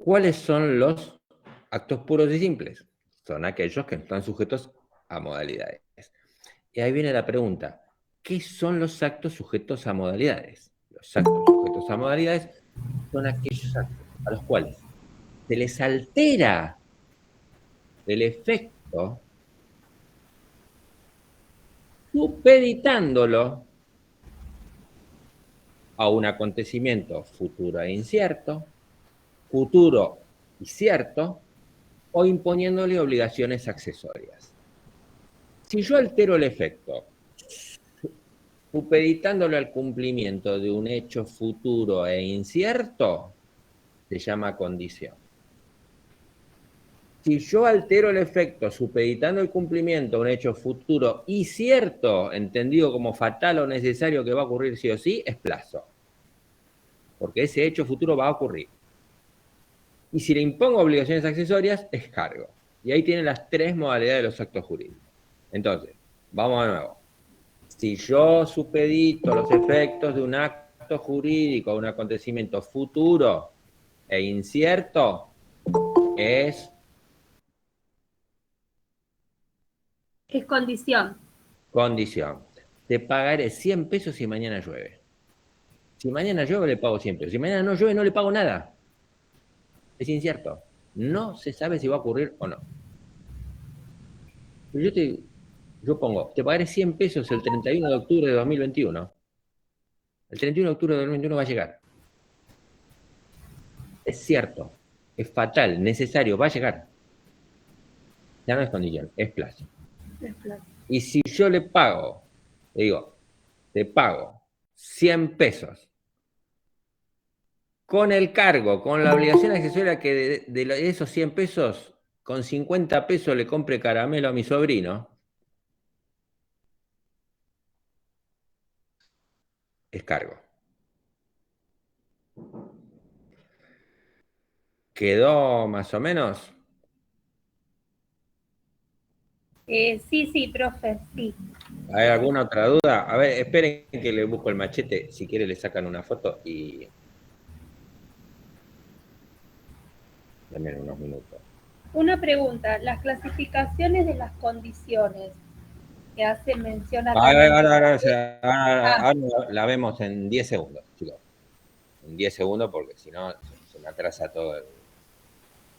¿Cuáles son los actos puros y simples? Son aquellos que no están sujetos a modalidades. Y ahí viene la pregunta, ¿qué son los actos sujetos a modalidades? Los actos sujetos a modalidades son aquellos actos a los cuales se les altera el efecto supeditándolo a un acontecimiento futuro e incierto, futuro y cierto, o imponiéndole obligaciones accesorias. Si yo altero el efecto supeditándolo al cumplimiento de un hecho futuro e incierto, se llama condición. Si yo altero el efecto supeditando el cumplimiento a un hecho futuro y cierto, entendido como fatal o necesario que va a ocurrir sí o sí, es plazo. Porque ese hecho futuro va a ocurrir. Y si le impongo obligaciones accesorias, es cargo. Y ahí tienen las tres modalidades de los actos jurídicos. Entonces, vamos de nuevo. Si yo supedito los efectos de un acto jurídico a un acontecimiento futuro e incierto, es Es condición. condición. Te pagaré 100 pesos si mañana llueve. Si mañana llueve, le pago 100 pesos. Si mañana no llueve, no le pago nada. Es incierto. No se sabe si va a ocurrir o no. Yo pongo, te pagaré 100 pesos el 31 de octubre de 2021. El 31 de octubre de 2021 va a llegar. Es cierto. Es fatal, necesario, va a llegar. Ya no es condición, es plazo. Y si yo le pago, le digo, te pago 100 pesos con el cargo, con la obligación accesoria que de esos 100 pesos, con 50 pesos le compre caramelo a mi sobrino, es cargo. ¿Quedó más o menos? Sí, sí, profe, sí. ¿Hay alguna otra duda? A ver, esperen que le busco el machete. Si quiere le sacan una foto y denme unos minutos. Una pregunta, las clasificaciones de las condiciones que hace mención acá en el... Ah, Ahora la vemos en 10 segundos, chicos. En 10 segundos porque si no se me atrasa toda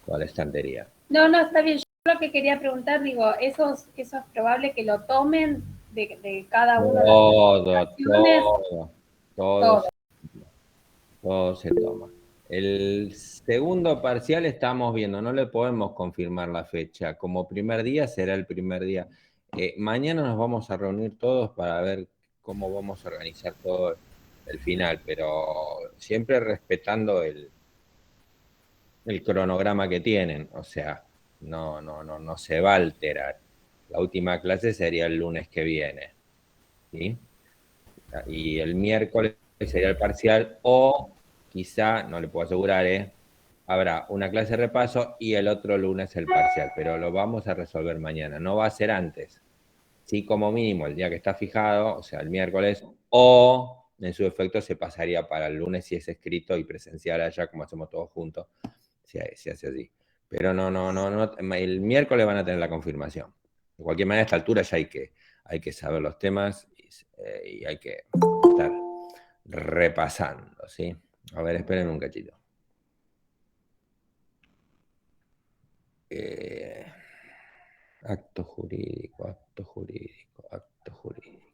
la estantería. no, no, está bien. Yo lo que quería preguntar, digo, eso es probable que lo tomen de cada una de las Todo, clasificaciones, todo, todo, todo. todo se toma. El segundo parcial estamos viendo, no le podemos confirmar la fecha. Como primer día será el primer día. Mañana nos vamos a reunir todos para ver cómo vamos a organizar todo el final, pero siempre respetando el cronograma que tienen. O sea, no se va a alterar. La última clase sería el lunes que viene, ¿sí? Y el miércoles sería el parcial o quizá, no le puedo asegurar, habrá una clase de repaso y el otro lunes el parcial, pero lo vamos a resolver mañana, no va a ser antes. Sí, como mínimo el día que está fijado, o sea, el miércoles, o en su efecto se pasaría para el lunes si es escrito y presencial allá, como hacemos todos juntos, se hace así. Pero no, el miércoles van a tener la confirmación. De cualquier manera, a esta altura ya hay que saber los temas y hay que estar repasando, ¿sí? A ver, esperen un cachito. Eh, acto jurídico, acto jurídico, acto jurídico.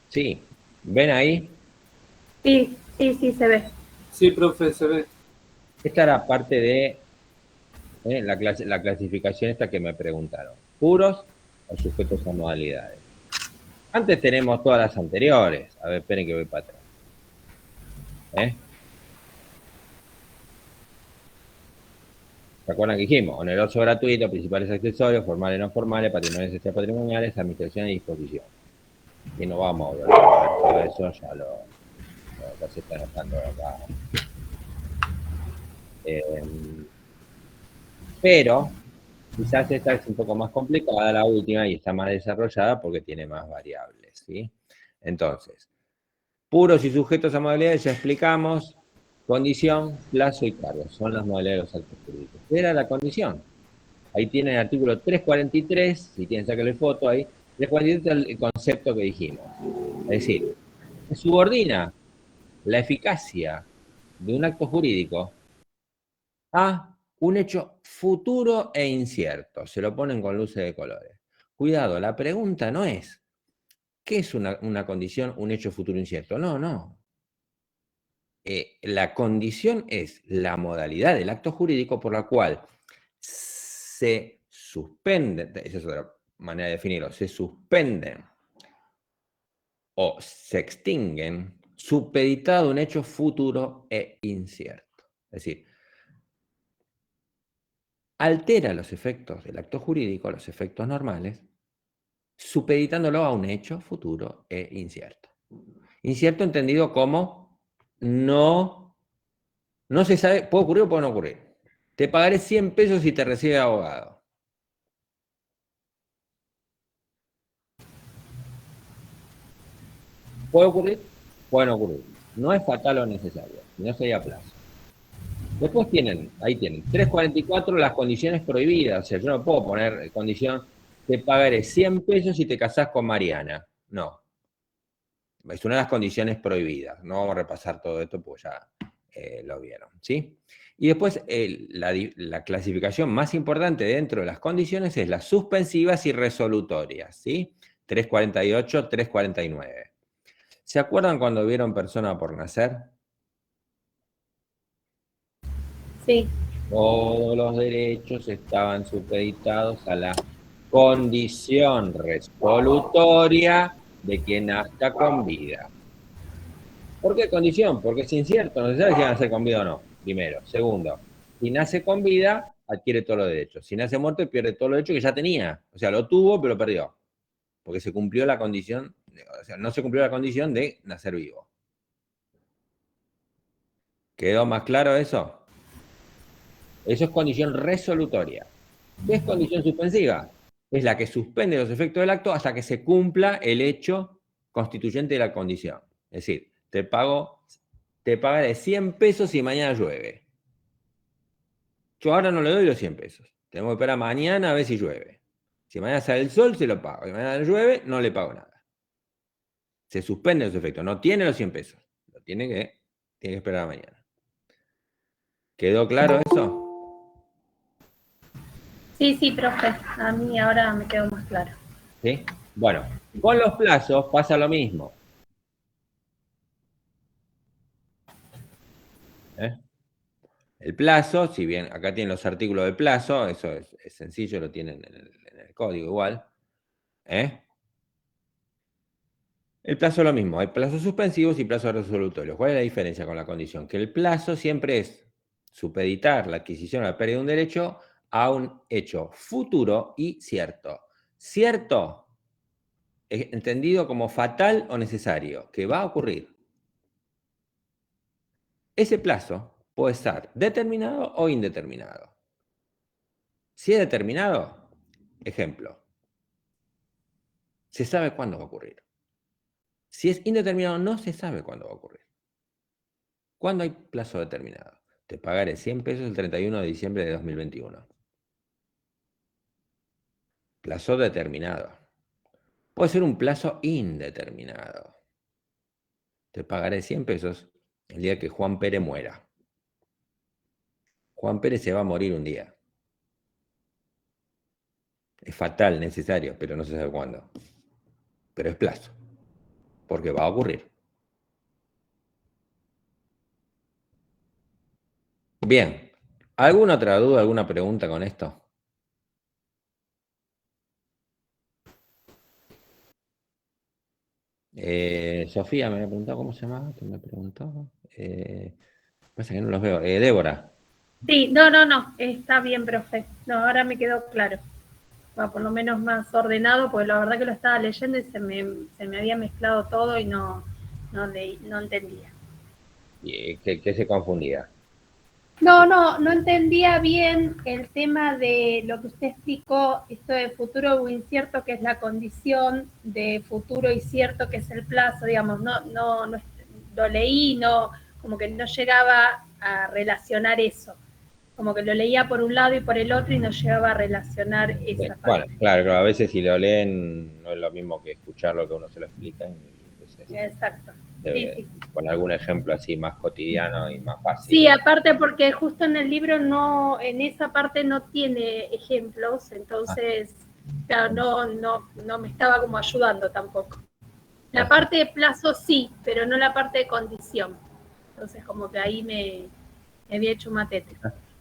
Sí, ¿ven ahí? Sí, sí, sí, se ve. Sí, profe, se ve. Esta era parte de la clasificación esta que me preguntaron. ¿Puros o sujetos a modalidades? Antes tenemos todas las anteriores. A ver, esperen que voy para atrás. ¿Se acuerdan que dijimos? Oneroso gratuito, principales accesorios, formales no formales, patrimoniales extrapatrimoniales, administración y disposición. Y no vamos a volver a ver todo eso, ya se está enojando acá. Pero quizás esta es un poco más complicada, la última, y está más desarrollada porque tiene más variables, ¿sí? Entonces, puros y sujetos a modalidades ya explicamos. Condición, plazo y cargo. Son las modalidades de los actos jurídicos. ¿Qué era la condición? Ahí tienen el artículo 343, si quieren sacarle foto ahí. 343 es el concepto que dijimos. Es decir, subordina la eficacia de un acto jurídico a un hecho futuro e incierto. Se lo ponen con luces de colores. Cuidado, la pregunta no es, ¿qué es una condición, un hecho futuro incierto? No, no. La condición es la modalidad del acto jurídico por la cual se suspenden, esa es otra manera de definirlo, se suspenden o se extinguen supeditado a un hecho futuro e incierto. Es decir, altera los efectos del acto jurídico, los efectos normales, supeditándolo a un hecho futuro e incierto. Incierto entendido como no se sabe, puede ocurrir o puede no ocurrir. Te pagaré 100 pesos si te recibe abogado. ¿Puede ocurrir? Puede no ocurrir. No es fatal o necesario, no sería plazo. Después ahí tienen, 344, las condiciones prohibidas. O sea, yo no puedo poner condición, te pagaré 100 pesos si te casás con Mariana. No. Es una de las condiciones prohibidas. No vamos a repasar todo esto porque ya lo vieron, ¿sí? Y después la clasificación más importante dentro de las condiciones es las suspensivas y resolutorias, ¿sí? 348, 349. ¿Se acuerdan cuando vieron persona por nacer? Sí. Todos los derechos estaban supeditados a la condición resolutoria de que nazca con vida. ¿Por qué condición? Porque es incierto, no se sabe si van a nacer con vida o no, primero. Segundo, si nace con vida, adquiere todos los derechos. Si nace muerto, pierde todos los derechos que ya tenía. O sea, lo tuvo, pero lo perdió. Porque se cumplió la condición, o sea, no se cumplió la condición de nacer vivo. ¿Quedó más claro eso? Eso es condición resolutoria. ¿Qué es condición suspensiva? Es la que suspende los efectos del acto hasta que se cumpla el hecho constituyente de la condición. Es decir, te pagaré 100 pesos si mañana llueve. Yo ahora no le doy los 100 pesos. Tengo que esperar mañana a ver si llueve. Si mañana sale el sol, se lo pago. Si mañana llueve, no le pago nada. Se suspende los efectos. No tiene los 100 pesos. Lo tiene que esperar a mañana. ¿Quedó claro eso? Sí, sí, profe. A mí ahora me quedó más claro. ¿Sí? Bueno, con los plazos pasa lo mismo. El plazo, si bien acá tienen los artículos de plazo, eso es sencillo, lo tienen en el código igual. El plazo es lo mismo, hay plazos suspensivos y plazos resolutorios. ¿Cuál es la diferencia con la condición? Que el plazo siempre es supeditar la adquisición o la pérdida de un derecho a un hecho futuro y cierto. Cierto, entendido como fatal o necesario, que va a ocurrir. Ese plazo puede estar determinado o indeterminado. Si es determinado, ejemplo, se sabe cuándo va a ocurrir. Si es indeterminado, no se sabe cuándo va a ocurrir. ¿Cuándo hay plazo determinado? Te pagaré 100 pesos el 31 de diciembre de 2021. Plazo determinado. Puede ser un plazo indeterminado. Te pagaré 100 pesos el día que Juan Pérez muera. Juan Pérez se va a morir un día. Es fatal, necesario, pero no se sabe cuándo. Pero es plazo, porque va a ocurrir. Bien. ¿Alguna otra duda, alguna pregunta con esto? Sofía me había preguntado, ¿cómo se llamaba? ¿Quién me preguntó? Pasa que no los veo. Débora. Sí, no, está bien, profe. No, ahora me quedó claro. Bueno, por lo menos más ordenado, porque la verdad que lo estaba leyendo y se me había mezclado todo y no entendía. ¿Qué se confundía? No entendía bien el tema de lo que usted explicó, esto de futuro o incierto, que es la condición, de futuro y cierto, que es el plazo, digamos, no lo leí, no, como que no llegaba a relacionar eso, como que lo leía por un lado y por el otro y no llegaba a relacionar esa Bueno, parte. claro, a veces si lo leen no es lo mismo que escuchar lo que uno se lo explica. Entonces, Exacto. Sí. con algún ejemplo así más cotidiano y más Sí, fácil. aparte porque justo en el libro no, en esa parte no tiene ejemplos, Ah, entonces claro, no me estaba como ayudando tampoco. La ah, parte de plazo sí, pero no la parte de condición. Entonces como que ahí me había hecho un matete.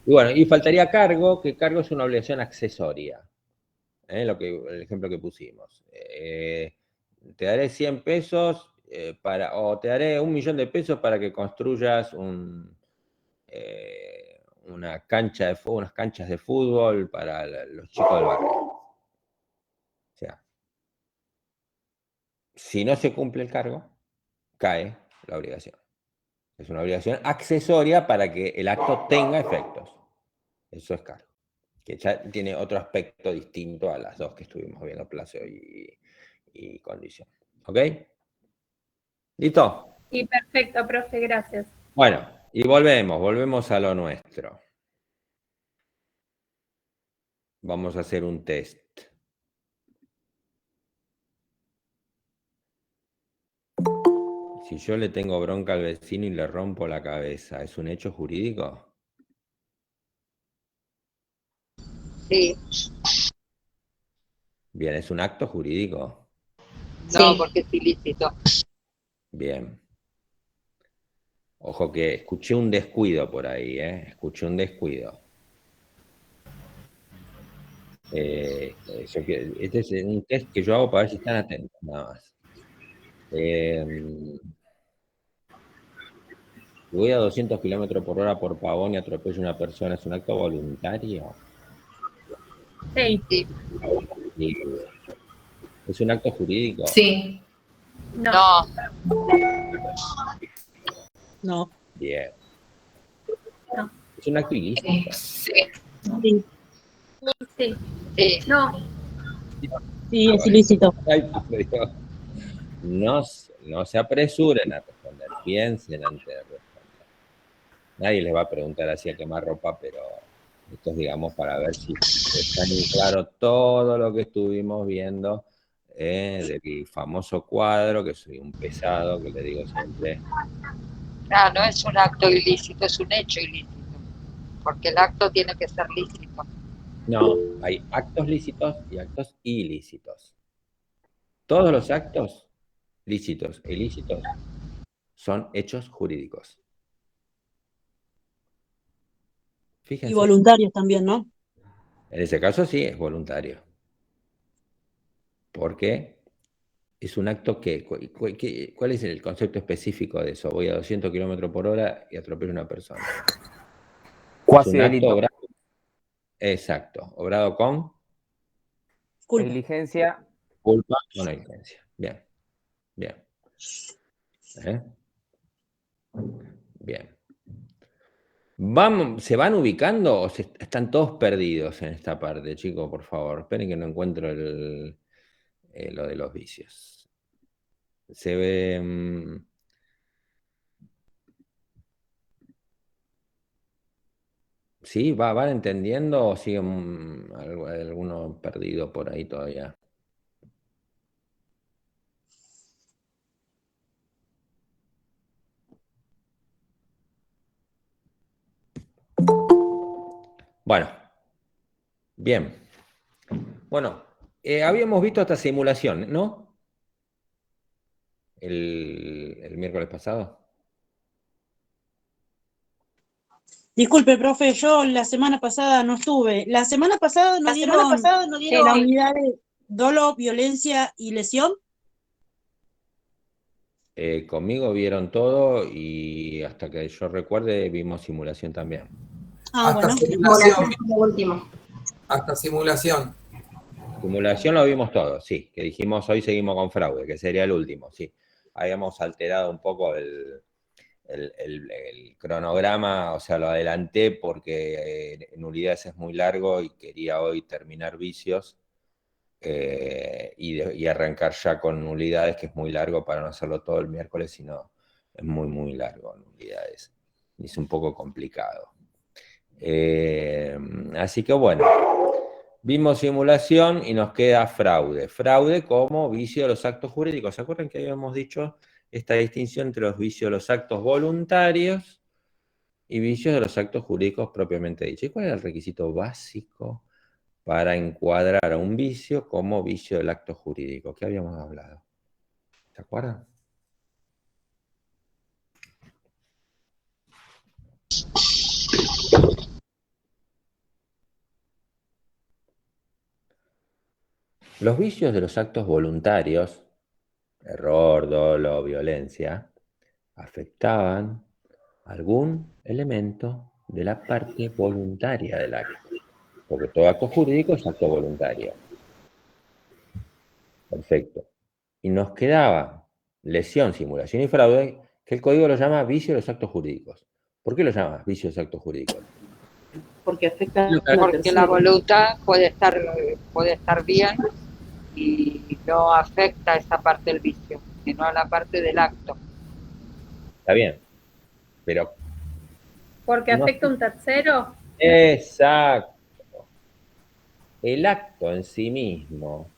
y bueno, y faltaría cargo, que cargo es una obligación accesoria. El ejemplo que pusimos. Te daré 100 pesos o te daré 1.000.000 de pesos para que construyas una cancha unas canchas de fútbol para los chicos del barrio. O sea, si no se cumple el cargo, cae la obligación. Es una obligación accesoria para que el acto tenga efectos. Eso es cargo. Que ya tiene otro aspecto distinto a las dos que estuvimos viendo, plazo y condición. ¿Ok? ¿Listo? Sí, perfecto, profe, gracias. Bueno, y volvemos a lo nuestro. Vamos a hacer un test. Si yo le tengo bronca al vecino y le rompo la cabeza, ¿es un hecho jurídico? Sí, Bien, ¿es un acto jurídico? no, porque es ilícito. Bien. Ojo que escuché un descuido por ahí, ¿eh? Escuché un descuido. Este es un test que yo hago para ver si están atentos, nada más. Si voy a 200 kilómetros por hora por Pavón y atropello a una persona, ¿es un acto voluntario? Sí, Sí. Sí. ¿Es un acto jurídico? Sí, no, No, no, Bien. no, ¿Es un acto ilícito? sí, sí, sí, sí. no, sí, es ilícito. Ay, por Dios. No se apresuren a responder, piensen antes de responder. Nadie les va a preguntar así a quemar ropa, pero esto es, digamos, para ver si está muy claro todo lo que estuvimos viendo del famoso cuadro, que soy un pesado, que le digo siempre. Ah, no es un acto ilícito, es un hecho ilícito. Porque el acto tiene que ser lícito. No, hay actos lícitos y actos ilícitos. Todos los actos lícitos e ilícitos son hechos jurídicos. Y Fíjense, voluntarios también, ¿no? en ese caso sí es voluntario, porque es un acto que, ¿cuál es el concepto específico de eso? Voy a 200 kilómetros por hora y atropello a una persona. Es Cuasi un acto delito. obrado, exacto, obrado con Culpa. Negligencia. culpa o negligencia. Bien, bien. ¿Eh? Bien. ¿Se van ubicando o están todos perdidos en esta parte, chicos? Por favor, esperen que no encuentro lo de los vicios. Se ve... ¿Sí? ¿Van entendiendo o siguen alguno perdido por ahí todavía? Bueno, bien. Bueno, habíamos visto esta simulación, ¿no? El miércoles pasado. Disculpe, profe, yo la semana pasada no estuve. La semana pasada nos dieron la unidad de dolo, violencia y lesión. Conmigo vieron todo y hasta que yo recuerde vimos simulación también. Ah, Hasta bueno. simulación. Lo último. Hasta simulación. Simulación lo vimos todo, sí, que dijimos hoy seguimos con fraude, que sería el último, sí. Habíamos alterado un poco el cronograma, o sea, lo adelanté porque nulidades es muy largo y quería hoy terminar vicios y arrancar ya con nulidades, que es muy largo para no hacerlo todo el miércoles, sino es muy, muy largo nulidades. Y es un poco complicado. Así que bueno, vimos simulación y nos queda fraude. Fraude como vicio de los actos jurídicos. ¿Se acuerdan que habíamos dicho esta distinción entre los vicios de los actos voluntarios y vicios de los actos jurídicos propiamente dichos? ¿Y cuál era el requisito básico para encuadrar a un vicio como vicio del acto jurídico? ¿Qué habíamos hablado? ¿Se acuerdan? Los vicios de los actos voluntarios, error, dolo, violencia, afectaban algún elemento de la parte voluntaria del acto, porque todo acto jurídico es acto voluntario. Perfecto. Y nos quedaba lesión, simulación y fraude, que el código lo llama vicio de los actos jurídicos. ¿Por qué lo llama vicio de los actos jurídicos? Porque afecta Porque la voluntad puede estar bien y no afecta a esa parte del vicio, sino a la parte del acto. Está bien, pero... Porque afecta a un tercero. Exacto. El acto en sí mismo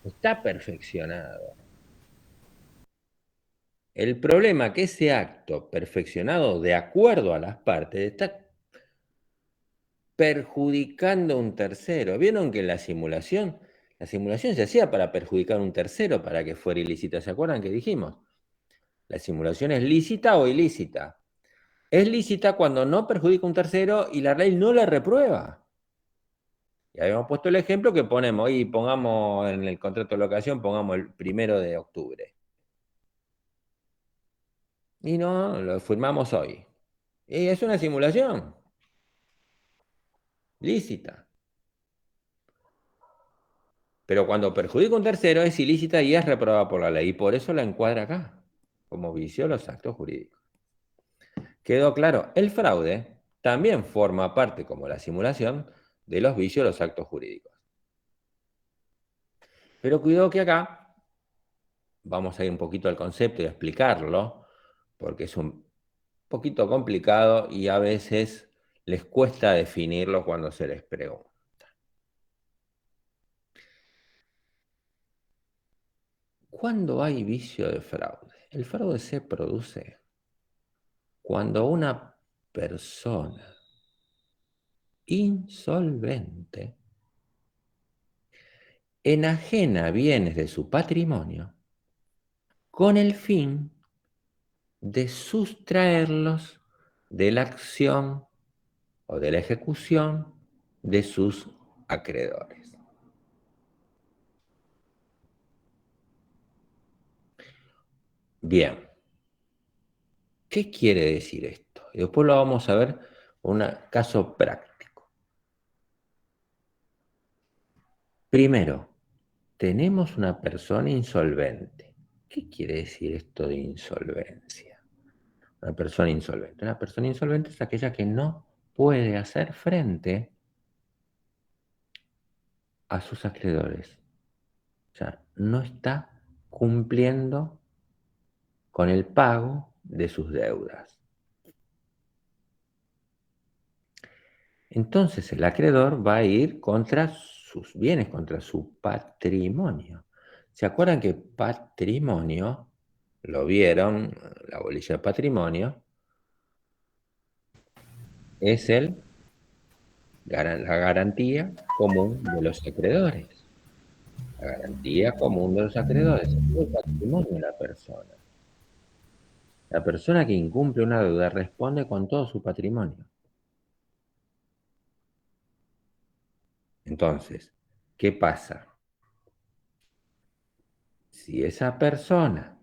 está perfeccionado. El problema es que ese acto perfeccionado de acuerdo a las partes está perjudicando a un tercero. ¿Vieron que la simulación se hacía para perjudicar a un tercero para que fuera ilícita? ¿Se acuerdan que dijimos? La simulación es lícita o ilícita. Es lícita cuando no perjudica a un tercero y la ley no la reprueba. Y habíamos puesto el ejemplo que ponemos, y pongamos en el contrato de locación, pongamos el 1 de octubre. Y no, lo firmamos hoy. Y es una simulación lícita. Pero cuando perjudica a un tercero es ilícita y es reprobada por la ley. Y por eso la encuadra acá, como vicio de los actos jurídicos. ¿Quedó claro? El fraude también forma parte, como la simulación, de los vicios de los actos jurídicos. Pero cuidado que acá vamos a ir un poquito al concepto y a explicarlo, porque es un poquito complicado y a veces les cuesta definirlo cuando se les pregunta. ¿Cuándo hay vicio de fraude? El fraude se produce cuando una persona insolvente enajena bienes de su patrimonio con el fin de sustraerlos de la acción o de la ejecución de sus acreedores. Bien, ¿qué quiere decir esto? Y después lo vamos a ver con un caso práctico. Primero, tenemos una persona insolvente. ¿Qué quiere decir esto de insolvencia? Una persona insolvente. Una persona insolvente es aquella que no puede hacer frente a sus acreedores. O sea, no está cumpliendo con el pago de sus deudas. Entonces el acreedor va a ir contra sus bienes, contra su patrimonio. ¿Se acuerdan que patrimonio, lo vieron, la bolilla de patrimonio, es el La garantía común de los acreedores. La garantía común de los acreedores. Es el patrimonio de la persona. La persona que incumple una deuda responde con todo su patrimonio. Entonces, ¿qué pasa? Si esa persona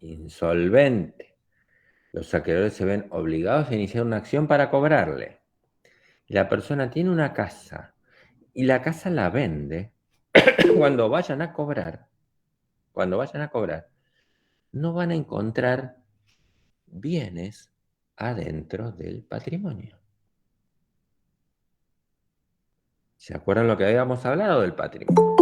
insolvente, los acreedores se ven obligados a iniciar una acción para cobrarle. La persona tiene una casa y la casa la vende. Cuando vayan a cobrar, no van a encontrar bienes adentro del patrimonio. ¿Se acuerdan lo que habíamos hablado del patrimonio?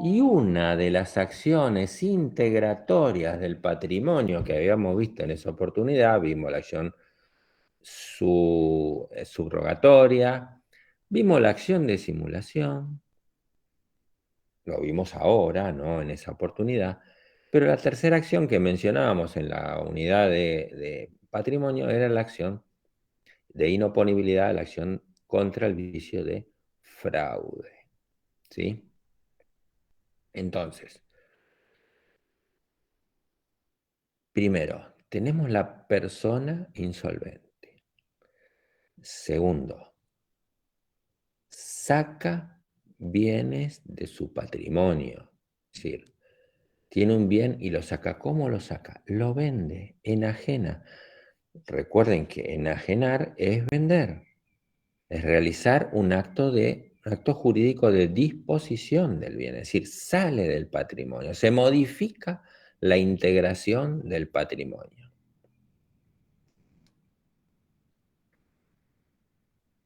Y una de las acciones integratorias del patrimonio que habíamos visto en esa oportunidad, vimos la acción subrogatoria, vimos la acción de simulación, lo vimos ahora, ¿no? En esa oportunidad, pero la tercera acción que mencionábamos en la unidad de patrimonio era la acción de inoponibilidad, la acción contra el vicio de fraude, ¿sí? Entonces, primero, tenemos la persona insolvente. Segundo, saca bienes de su patrimonio. Es decir, tiene un bien y lo saca. ¿Cómo lo saca? Lo vende, enajena. Recuerden que enajenar es vender, es realizar un acto jurídico de disposición del bien, es decir, sale del patrimonio, se modifica la integración del patrimonio.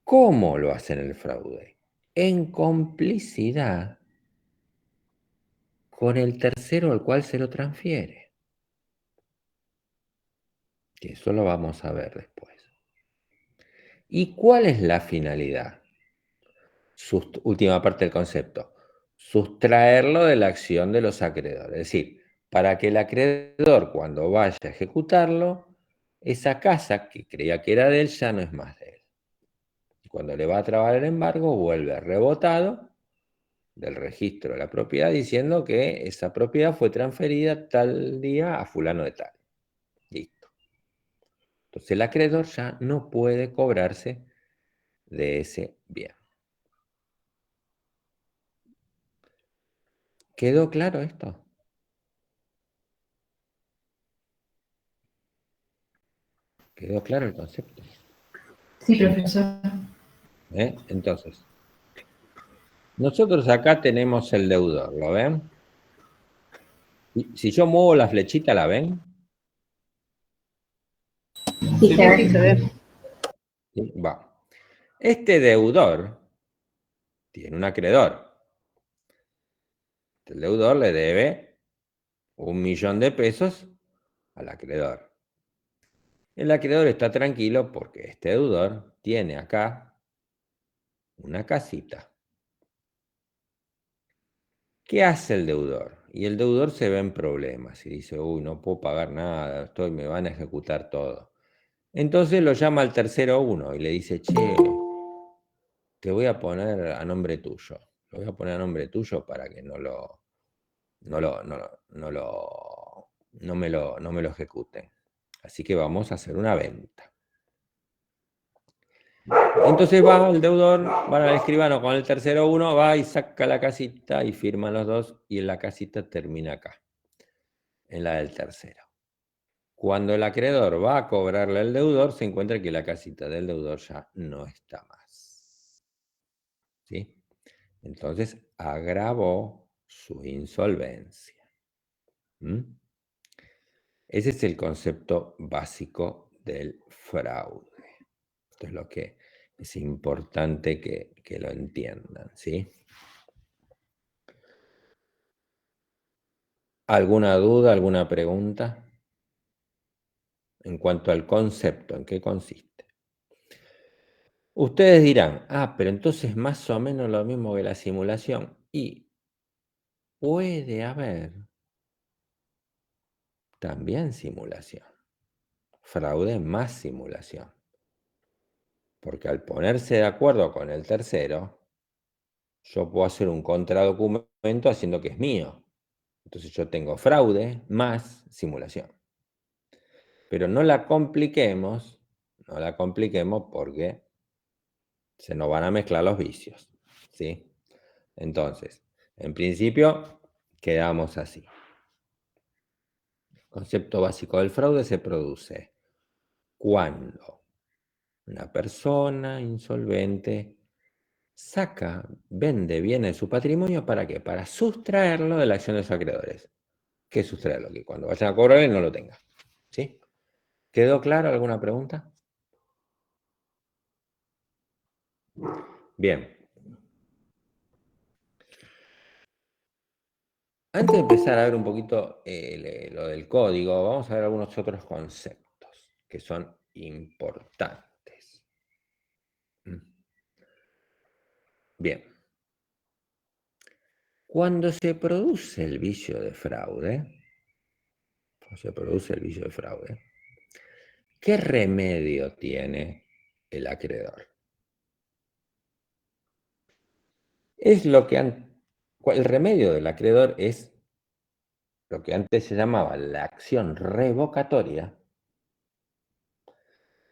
¿Cómo lo hacen el fraude? En complicidad con el tercero al cual se lo transfiere. Que eso lo vamos a ver después. ¿Y cuál es la finalidad? Última parte del concepto. Sustraerlo de la acción de los acreedores. Es decir, para que el acreedor, cuando vaya a ejecutarlo, esa casa que creía que era de él ya no es más de él. Y cuando le va a trabar el embargo, vuelve rebotado del registro de la propiedad diciendo que esa propiedad fue transferida tal día a fulano de tal. Listo. Entonces el acreedor ya no puede cobrarse de ese bien. ¿Quedó claro esto? ¿Quedó claro el concepto? Sí, profesor. Entonces, nosotros acá tenemos el deudor, ¿lo ven? Si yo muevo la flechita, ¿la ven? Sí, se ve. Sí, va. Este deudor tiene un acreedor. El deudor le debe 1.000.000 de pesos al acreedor. El acreedor está tranquilo porque este deudor tiene acá una casita. ¿Qué hace el deudor? Y el deudor se ve en problemas y dice, uy, no puedo pagar nada, me van a ejecutar todo. Entonces lo llama al tercero uno y le dice, che, te voy a poner a nombre tuyo. Lo voy a poner a nombre tuyo para que no me lo ejecuten. Así que vamos a hacer una venta. Entonces va el deudor, van al escribano con el tercero uno, va y saca la casita y firman los dos y la casita termina acá, en la del tercero. Cuando el acreedor va a cobrarle al deudor, se encuentra que la casita del deudor ya no está más. ¿Sí? Entonces agravó su insolvencia. ¿Mm? Ese es el concepto básico del fraude. Esto es lo que es importante que lo entiendan, ¿sí? ¿Alguna duda, alguna pregunta en cuanto al concepto? ¿En qué consiste? Ustedes dirán, pero entonces más o menos lo mismo que la simulación. Y puede haber también simulación. Fraude más simulación. Porque al ponerse de acuerdo con el tercero, yo puedo hacer un contradocumento haciendo que es mío. Entonces yo tengo fraude más simulación. Pero no la compliquemos porque se nos van a mezclar los vicios, ¿sí? Entonces, en principio, quedamos así. El concepto básico del fraude se produce cuando una persona insolvente vende bienes de su patrimonio, ¿para qué? Para sustraerlo de la acción de los acreedores. ¿Qué sustraerlo? Que cuando vayan a cobrar él no lo tenga, ¿sí? ¿Quedó claro alguna pregunta? Bien. Antes de empezar a ver un poquito lo del código, vamos a ver algunos otros conceptos que son importantes. Bien. Cuando se produce el vicio de fraude, ¿qué remedio tiene el acreedor? El remedio del acreedor es lo que antes se llamaba la acción revocatoria.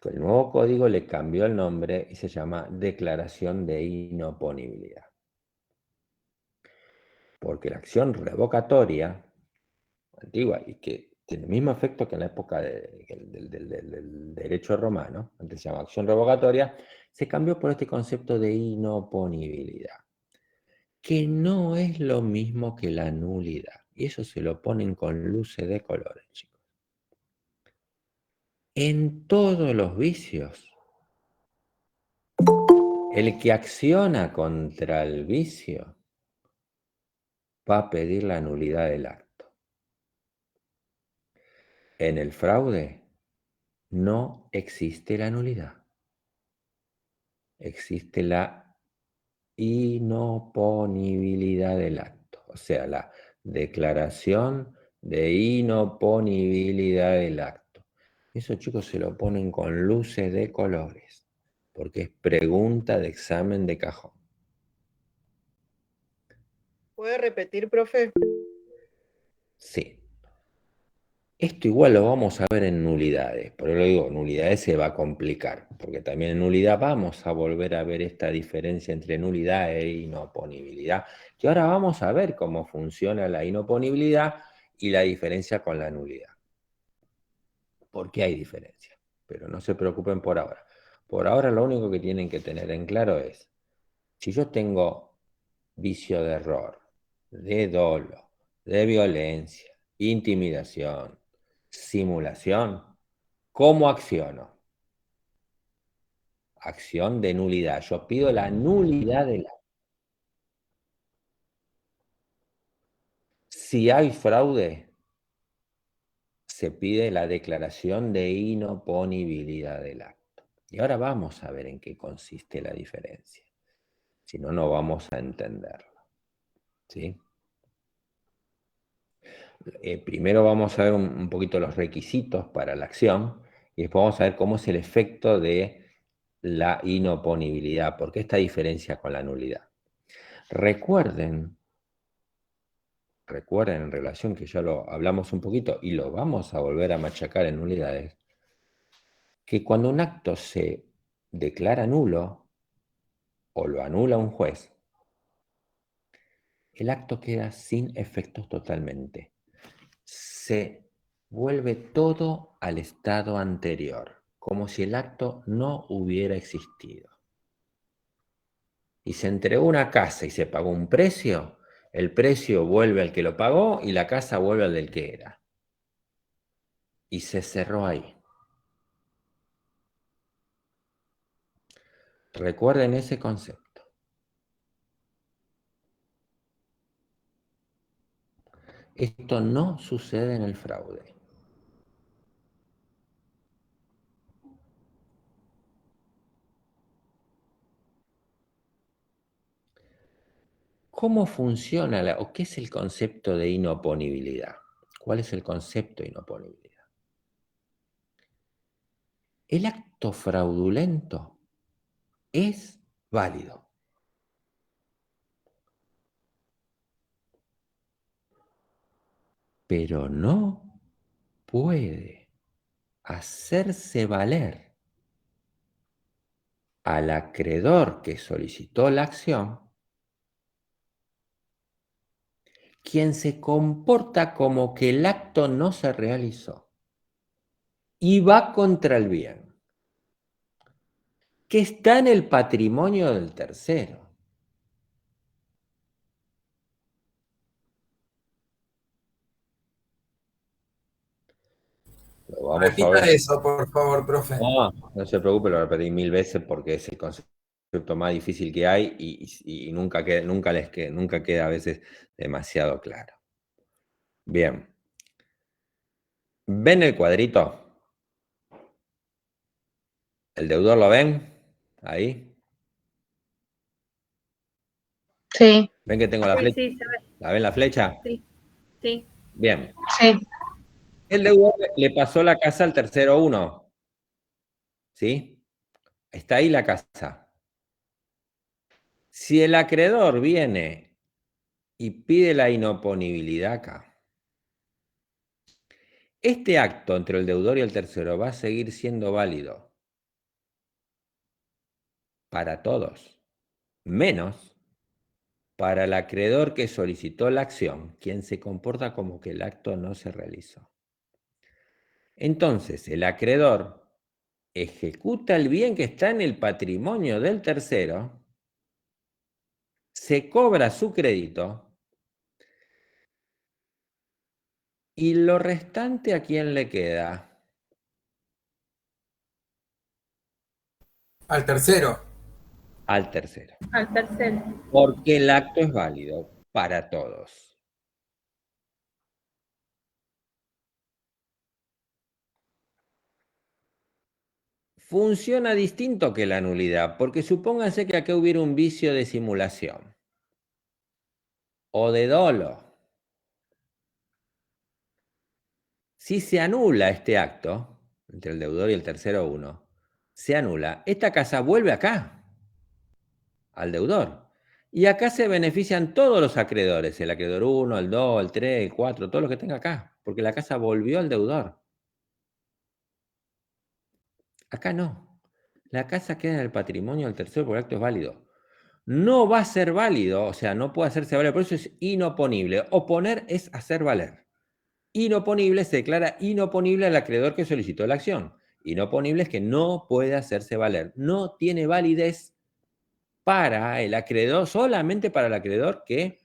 El nuevo código le cambió el nombre y se llama declaración de inoponibilidad. Porque la acción revocatoria antigua, y que tiene el mismo efecto que en la época del derecho romano, antes se llamaba acción revocatoria, se cambió por este concepto de inoponibilidad, que no es lo mismo que la nulidad. Y eso se lo ponen con luces de colores, chicos. En todos los vicios, el que acciona contra el vicio va a pedir la nulidad del acto. En el fraude no existe la nulidad. Existe la inoponibilidad del acto. O sea, la declaración de inoponibilidad del acto. Eso, chicos, se lo ponen con luces de colores, porque es pregunta de examen de cajón. ¿Puede repetir, profe? Sí. Esto igual lo vamos a ver en nulidades, pero lo digo, nulidades se va a complicar, porque también en nulidad vamos a volver a ver esta diferencia entre nulidad e inoponibilidad, que ahora vamos a ver cómo funciona la inoponibilidad y la diferencia con la nulidad. Porque hay diferencia, pero no se preocupen por ahora. Por ahora lo único que tienen que tener en claro es, si yo tengo vicio de error, de dolo, de violencia, intimidación, simulación, ¿cómo acciono? Acción de nulidad. Yo pido la nulidad del acto. Si hay fraude, se pide la declaración de inoponibilidad del acto. Y ahora vamos a ver en qué consiste la diferencia. Si no, no vamos a entenderlo. ¿Sí? Primero vamos a ver un poquito los requisitos para la acción y después vamos a ver cómo es el efecto de la inoponibilidad, porque esta diferencia con la nulidad. Recuerden en relación que ya lo hablamos un poquito y lo vamos a volver a machacar en nulidades, que cuando un acto se declara nulo o lo anula un juez, el acto queda sin efectos totalmente. Se vuelve todo al estado anterior, como si el acto no hubiera existido. Y se entregó una casa y se pagó un precio, el precio vuelve al que lo pagó y la casa vuelve al del que era. Y se cerró ahí. Recuerden ese concepto. Esto no sucede en el fraude. ¿Cómo funciona o qué es el concepto de inoponibilidad? ¿Cuál es el concepto de inoponibilidad? El acto fraudulento es válido. Pero no puede hacerse valer al acreedor que solicitó la acción, quien se comporta como que el acto no se realizó y va contra el bien, que está en el patrimonio del tercero. Lo vamos a Repita ver. eso, por favor, profe. No se preocupe, lo repetí 1000 veces porque es el concepto más difícil que hay y nunca queda a veces demasiado claro. Bien. ¿Ven el cuadrito? ¿El deudor lo ven? Ahí. Sí, ¿Ven que tengo la Sí, flecha? sí, se ve. ¿La ven la flecha? Sí, sí. Bien. sí, El deudor le pasó la casa al tercero 1. ¿Sí? Está ahí la casa. Si el acreedor viene y pide la inoponibilidad acá, este acto entre el deudor y el tercero va a seguir siendo válido para todos, menos para el acreedor que solicitó la acción, quien se comporta como que el acto no se realizó. Entonces, el acreedor ejecuta el bien que está en el patrimonio del tercero, se cobra su crédito y lo restante, ¿a quién le queda? Al tercero. Al tercero. Al tercero. Porque el acto es válido para todos. Funciona distinto que la nulidad, porque supónganse que acá hubiera un vicio de simulación o de dolo. Si se anula este acto, entre el deudor y el tercero 1, se anula, esta casa vuelve acá, al deudor. Y acá se benefician todos los acreedores, el acreedor 1, el 2, el 3, el 4, todos los que tenga acá, porque la casa volvió al deudor. Acá no. La casa queda en el patrimonio del tercero porque el acto es válido. No va a ser válido, o sea, no puede hacerse valer, por eso es inoponible. Oponer es hacer valer. Inoponible se declara inoponible al acreedor que solicitó la acción. Inoponible es que no puede hacerse valer. No tiene validez para el acreedor, solamente para el acreedor que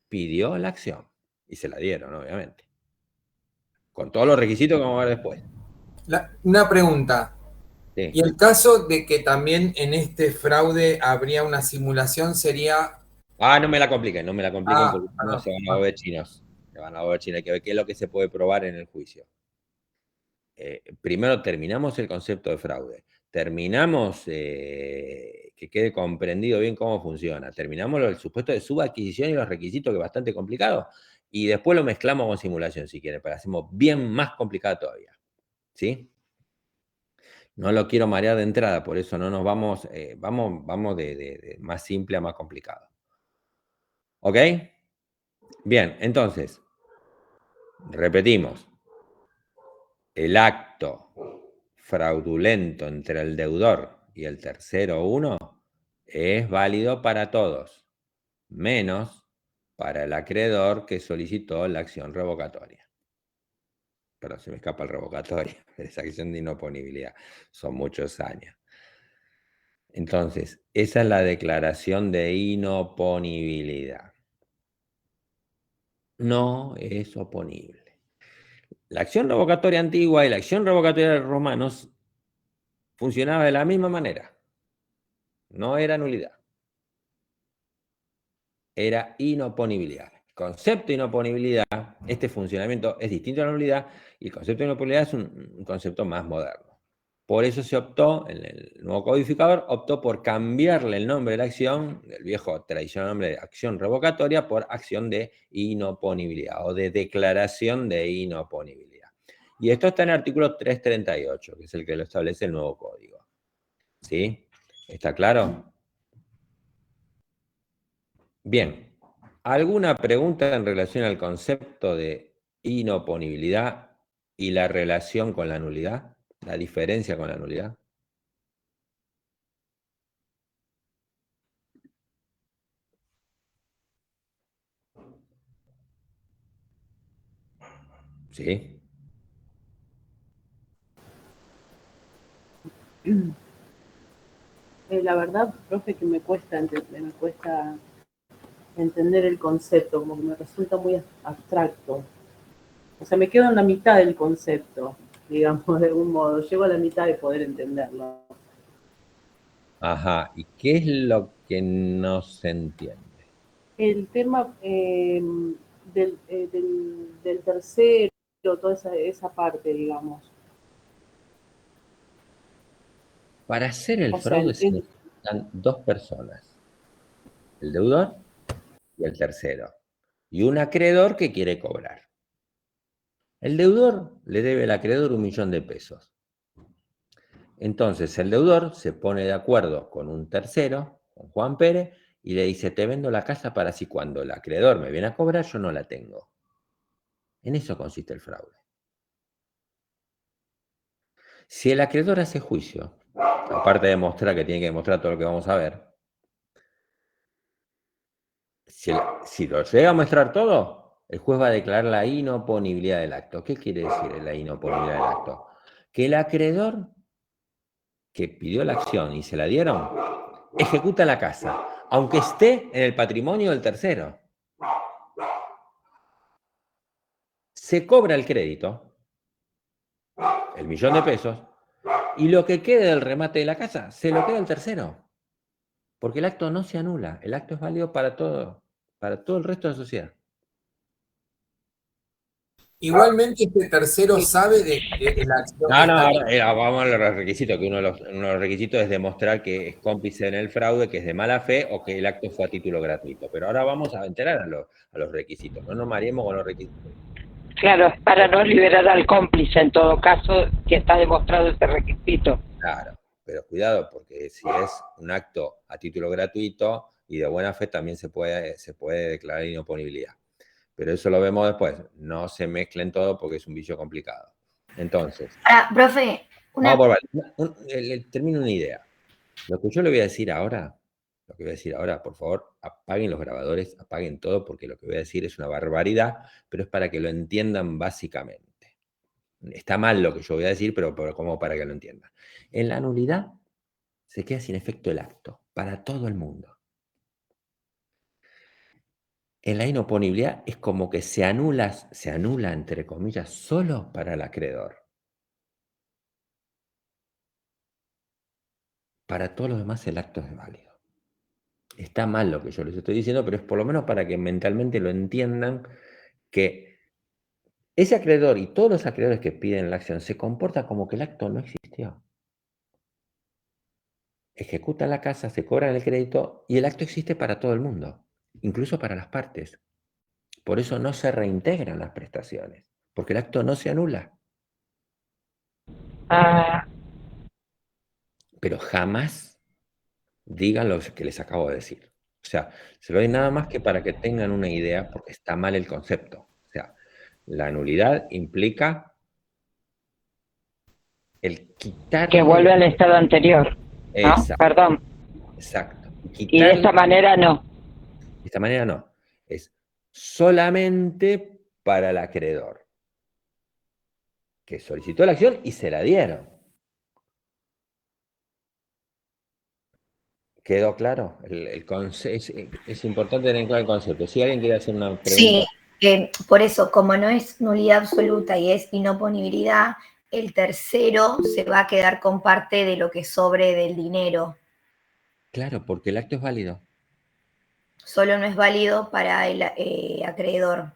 pidió la acción. Y se la dieron, obviamente. Con todos los requisitos que vamos a ver después. Una pregunta. Sí. Y el caso de que también en este fraude habría una simulación sería... No me la compliquen porque no se van a volver chinos. Se van a volver chinos. Hay que ver qué es lo que se puede probar en el juicio. Primero terminamos el concepto de fraude. Terminamos que quede comprendido bien cómo funciona. Terminamos el supuesto de subadquisición y los requisitos, que es bastante complicado. Y después lo mezclamos con simulación, si quieren, para hacerlo bien más complicado todavía. ¿Sí? No lo quiero marear de entrada, por eso no nos vamos, vamos de más simple a más complicado. ¿Ok? Bien, entonces, repetimos. El acto fraudulento entre el deudor y el tercero 1 es válido para todos, menos para el acreedor que solicitó la acción revocatoria. Pero se me escapa el revocatorio, esa acción de inoponibilidad. Son muchos años. Entonces, esa es la declaración de inoponibilidad. No es oponible. La acción revocatoria antigua y la acción revocatoria de los romanos funcionaba de la misma manera. No era nulidad. Era inoponibilidad. El concepto de inoponibilidad, este funcionamiento es distinto a la nulidad y el concepto de inoponibilidad es un concepto más moderno. Por eso se optó, en el nuevo codificador, optó por cambiarle el nombre de la acción, del viejo tradicional nombre de acción revocatoria, por acción de inoponibilidad o de declaración de inoponibilidad. Y esto está en el artículo 338, que es el que lo establece el nuevo código. ¿Sí? ¿Está claro? Bien. ¿Alguna pregunta en relación al concepto de inoponibilidad y la relación con la nulidad? ¿La diferencia con la nulidad? ¿Sí? La verdad, profe, que me cuesta entender el concepto, como que me resulta muy abstracto. O sea, me quedo en la mitad del concepto, digamos, de algún modo. Llego a la mitad de poder entenderlo. Ajá. ¿Y qué es lo que no se entiende? El tema del tercero, toda esa parte, digamos. Para hacer el O sea, fraude se necesitan dos personas, el deudor y el tercero, y un acreedor que quiere cobrar. El deudor le debe al acreedor 1.000.000 de pesos. Entonces el deudor se pone de acuerdo con un tercero, con Juan Pérez, y le dice, te vendo la casa para así cuando el acreedor me viene a cobrar, yo no la tengo. En eso consiste el fraude. Si el acreedor hace juicio, aparte de demostrar que tiene que demostrar todo lo que vamos a ver, si lo llega a mostrar todo, el juez va a declarar la inoponibilidad del acto. ¿Qué quiere decir la inoponibilidad del acto? Que el acreedor que pidió la acción y se la dieron, ejecuta la casa, aunque esté en el patrimonio del tercero. Se cobra el crédito, el 1.000.000 de pesos, y lo que quede del remate de la casa se lo queda el tercero. Porque el acto no se anula, el acto es válido para todo el resto de la sociedad. Igualmente este tercero sabe de la acción que está No, vamos a los requisitos, que uno de los requisitos es demostrar que es cómplice en el fraude, que es de mala fe o que el acto fue a título gratuito. Pero ahora vamos a enterar a los requisitos, no nos mareemos con los requisitos. Claro, es para no liberar al cómplice en todo caso que está demostrado ese requisito. Claro, pero cuidado, porque si es un acto a título gratuito y de buena fe también se puede declarar inoponibilidad. Pero eso lo vemos después. No se mezclen todo porque es un vicio complicado. Entonces. Profe, termino una idea. Lo que yo le voy a decir ahora, por favor, apaguen los grabadores, apaguen todo, porque lo que voy a decir es una barbaridad, pero es para que lo entiendan básicamente. Está mal lo que yo voy a decir, pero como para que lo entiendan. En la nulidad se queda sin efecto el acto, para todo el mundo. En la inoponibilidad es como que se anula, entre comillas, solo para el acreedor. Para todos los demás el acto es válido. Está mal lo que yo les estoy diciendo, pero es por lo menos para que mentalmente lo entiendan, que ese acreedor y todos los acreedores que piden la acción se comportan como que el acto no existió. Ejecutan la casa, se cobran el crédito y el acto existe para todo el mundo, incluso para las partes. Por eso no se reintegran las prestaciones, porque el acto no se anula. Pero jamás digan lo que les acabo de decir. O sea, se lo doy nada más que para que tengan una idea, porque está mal el concepto. O sea, la nulidad implica el quitar... Que vuelve al estado anterior, ¿no? Exacto. Perdón. Exacto. Y de esta manera no. De esta manera no. Es solamente para el acreedor, que solicitó la acción y se la dieron. ¿Quedó claro? Es importante tener claro el concepto. Si alguien quiere hacer una pregunta. Sí, por eso, como no es nulidad absoluta y es inoponibilidad, el tercero se va a quedar con parte de lo que sobre del dinero. Claro, porque el acto es válido. Solo no es válido para el acreedor.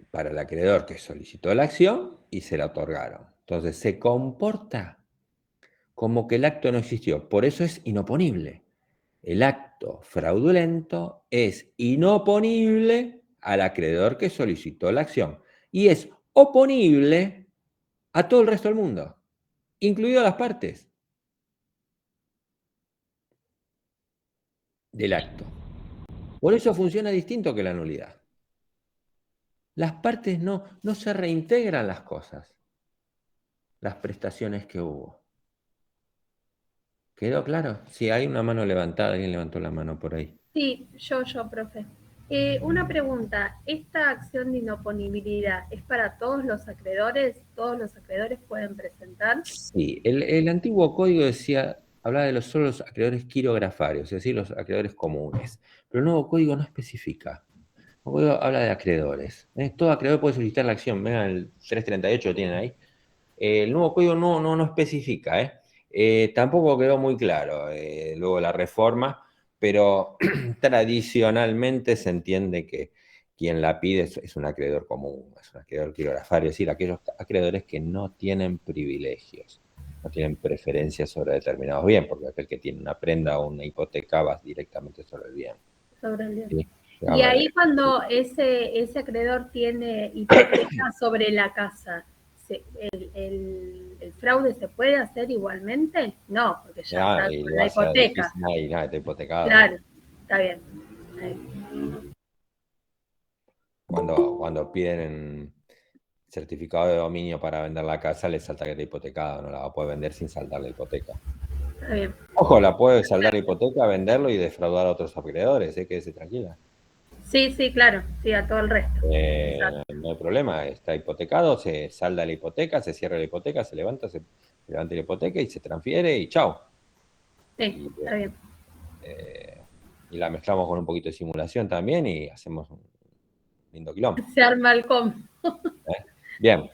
Para el acreedor que solicitó la acción y se la otorgaron. Entonces se comporta como que el acto no existió. Por eso es inoponible. El acto fraudulento es inoponible al acreedor que solicitó la acción y es oponible a todo el resto del mundo. incluido las partes del acto. Por eso funciona distinto que la nulidad. Las partes no se reintegran las cosas, las prestaciones que hubo. ¿Quedó claro? Sí, hay una mano levantada, alguien levantó la mano por ahí. Sí, yo, profe. Una pregunta, ¿esta acción de inoponibilidad es para todos los acreedores? ¿Todos los acreedores pueden presentar? Sí, el antiguo código decía, hablaba de solo los acreedores quirografarios, es decir, los acreedores comunes. Pero el nuevo código no especifica. El código habla de acreedores. Todo acreedor puede solicitar la acción. Vean el 338, lo tienen ahí. El nuevo código no especifica. Tampoco quedó muy claro luego la reforma, pero tradicionalmente se entiende que quien la pide es un acreedor común, es un acreedor quirografario, es decir, aquellos acreedores que no tienen privilegios, no tienen preferencias sobre determinados bienes, porque aquel que tiene una prenda o una hipoteca va directamente sobre el bien. Sobre el bien. ¿Sí? Y ahí cuando ese acreedor tiene hipoteca sobre la casa, ¿el fraude se puede hacer igualmente? No, porque ya está con la hipoteca. Está hipotecado. Claro, está bien. Cuando piden certificado de dominio para vender la casa, le salta que está hipotecada, no la va a poder vender sin saldar la hipoteca. Está bien. Ojo, la puede saldar la hipoteca, venderlo y defraudar a otros acreedores, quédese tranquila. Sí, claro, sí, a todo el resto. No hay problema, está hipotecado, se salda la hipoteca, se cierra la hipoteca, se levanta la hipoteca y se transfiere y chao. Sí, está bien. Y la mezclamos con un poquito de simulación también y hacemos un lindo quilombo. Se arma el combo. Bien.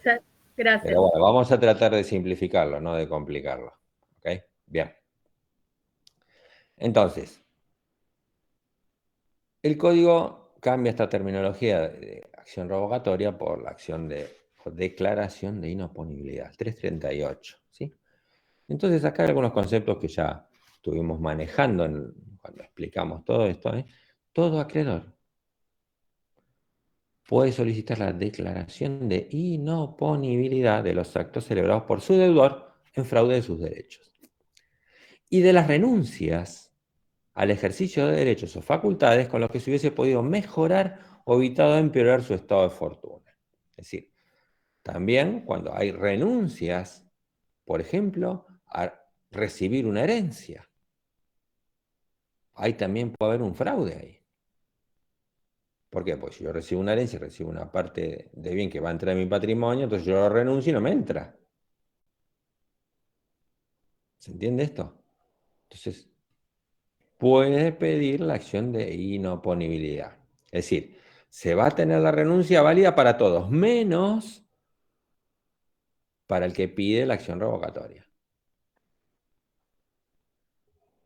Gracias. Pero bueno, vamos a tratar de simplificarlo, no de complicarlo. ¿Ok? Bien. Entonces, el código cambia esta terminología de acción revocatoria por la acción de declaración de inoponibilidad, 338. ¿Sí? Entonces, acá hay algunos conceptos que ya estuvimos manejando cuando explicamos todo esto. Todo acreedor puede solicitar la declaración de inoponibilidad de los actos celebrados por su deudor en fraude de sus derechos y de las renuncias al ejercicio de derechos o facultades con los que se hubiese podido mejorar o evitado empeorar su estado de fortuna. Es decir, también cuando hay renuncias, por ejemplo, a recibir una herencia, ahí también puede haber un fraude ahí. ¿Por qué? Pues si yo recibo una herencia, recibo una parte de bien que va a entrar en mi patrimonio, entonces yo renuncio y no me entra. ¿Se entiende esto? Entonces, puede pedir la acción de inoponibilidad. Es decir, se va a tener la renuncia válida para todos, menos para el que pide la acción revocatoria.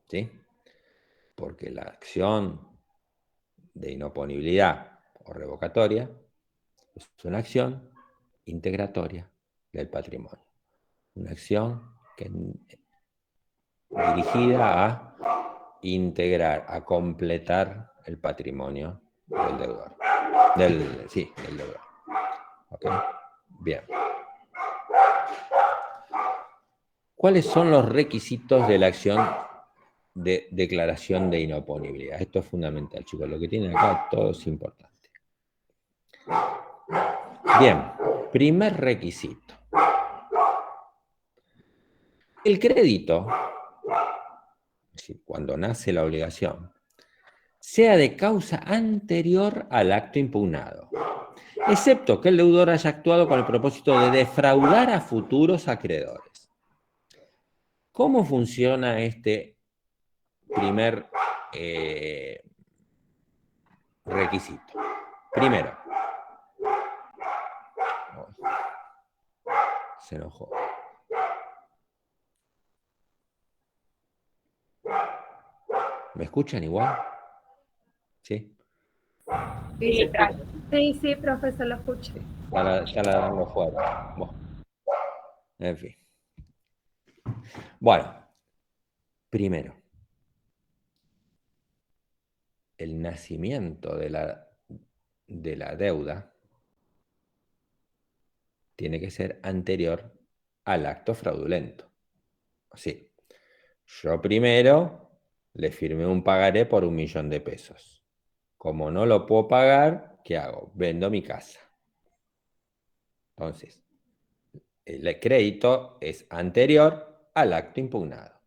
¿Sí? Porque la acción de inoponibilidad o revocatoria es una acción integratoria del patrimonio. Una acción dirigida a integrar, a completar el patrimonio del deudor. Del deudor. ¿Ok? Bien. ¿Cuáles son los requisitos de la acción de declaración de inoponibilidad? Esto es fundamental, chicos. Lo que tienen acá todo es importante. Bien. Primer requisito. El crédito, es decir, cuando nace la obligación, sea de causa anterior al acto impugnado, excepto que el deudor haya actuado con el propósito de defraudar a futuros acreedores. ¿Cómo funciona este primer requisito? Primero, se enojó. ¿Me escuchan igual? ¿Sí? Sí, profesor, lo escucho. Está ladrando fuera. Bueno. En fin. Bueno, primero, el nacimiento de la deuda tiene que ser anterior al acto fraudulento. Sí. Yo primero le firmé un pagaré por 1 millón de pesos. Como no lo puedo pagar, ¿qué hago? Vendo mi casa. Entonces, el crédito es anterior al acto impugnado.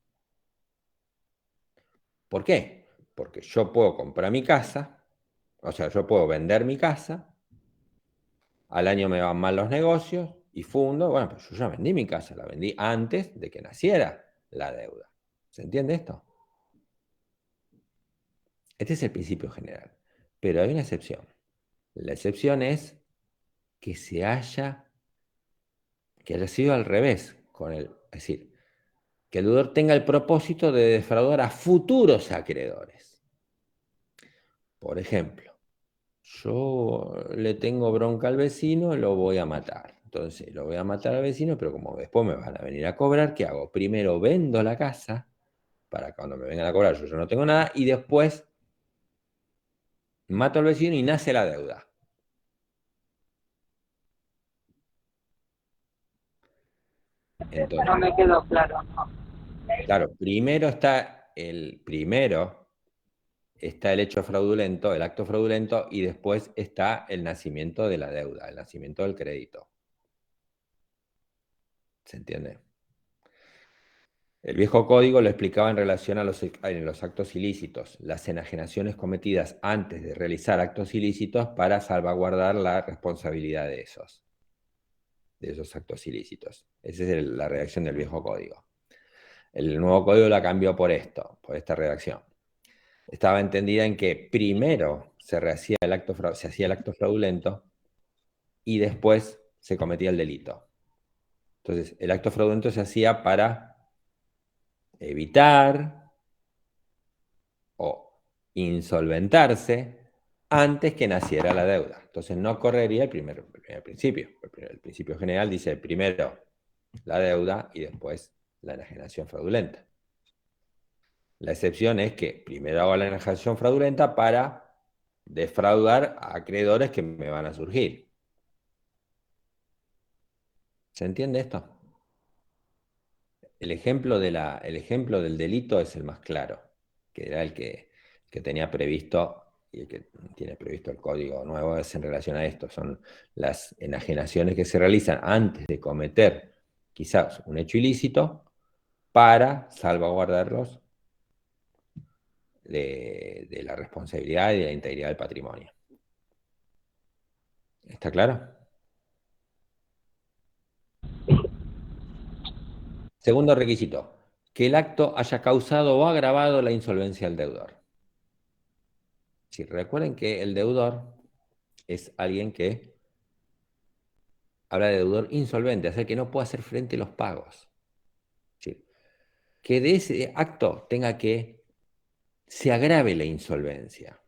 ¿Por qué? Porque yo puedo comprar mi casa, o sea, yo puedo vender mi casa, al año me van mal los negocios y fundo, bueno, pues yo ya vendí mi casa, la vendí antes de que naciera la deuda. ¿Se entiende esto? Este es el principio general, pero hay una excepción. La excepción es que haya sido al revés, es decir, que el deudor tenga el propósito de defraudar a futuros acreedores. Por ejemplo, yo le tengo bronca al vecino, lo voy a matar. Entonces, lo voy a matar al vecino, pero como después me van a venir a cobrar, ¿qué hago? Primero vendo la casa, para cuando me vengan a cobrar yo no tengo nada, y después mato al vecino y nace la deuda. Entonces, No me quedó claro, no. Claro, primero está el hecho fraudulento, el acto fraudulento, y después está el nacimiento de la deuda, el nacimiento del crédito. ¿Se entiende? El viejo código lo explicaba en relación a los actos ilícitos, las enajenaciones cometidas antes de realizar actos ilícitos para salvaguardar la responsabilidad de esos actos ilícitos. Esa es la redacción del viejo código. El nuevo código la cambió por esta redacción. Estaba entendida en que primero se hacía el acto fraudulento y después se cometía el delito. Entonces, el acto fraudulento se hacía para evitar o insolventarse antes que naciera la deuda. Entonces, no correría el primer principio. El principio general dice primero la deuda y después la enajenación fraudulenta. La excepción es que primero hago la enajenación fraudulenta para defraudar a acreedores que me van a surgir. ¿Se entiende esto? El ejemplo del delito es el más claro, que era el que tenía previsto, y el que tiene previsto el código nuevo es en relación a esto. Son las enajenaciones que se realizan antes de cometer quizás un hecho ilícito para salvaguardarlos de la responsabilidad y de la integridad del patrimonio. ¿Está claro? Segundo requisito, que el acto haya causado o agravado la insolvencia del deudor. Sí, recuerden que el deudor es alguien que habla de deudor insolvente, es el que no puede hacer frente a los pagos. Sí. Que de ese acto se agrave la insolvencia.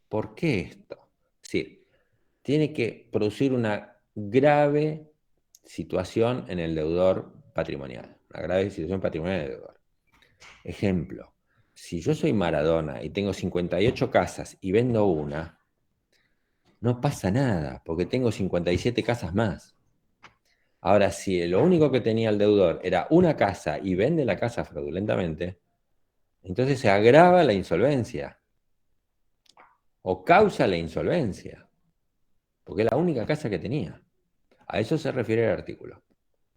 ¿Por qué esto? Sí, tiene que producir una grave situación en el deudor patrimonial, una grave situación patrimonial del deudor. Ejemplo, si yo soy Maradona y tengo 58 casas y vendo una, no pasa nada, porque tengo 57 casas más. Ahora, si lo único que tenía el deudor era una casa y vende la casa fraudulentamente, entonces se agrava la insolvencia o causa la insolvencia, porque es la única casa que tenía. A eso se refiere el artículo.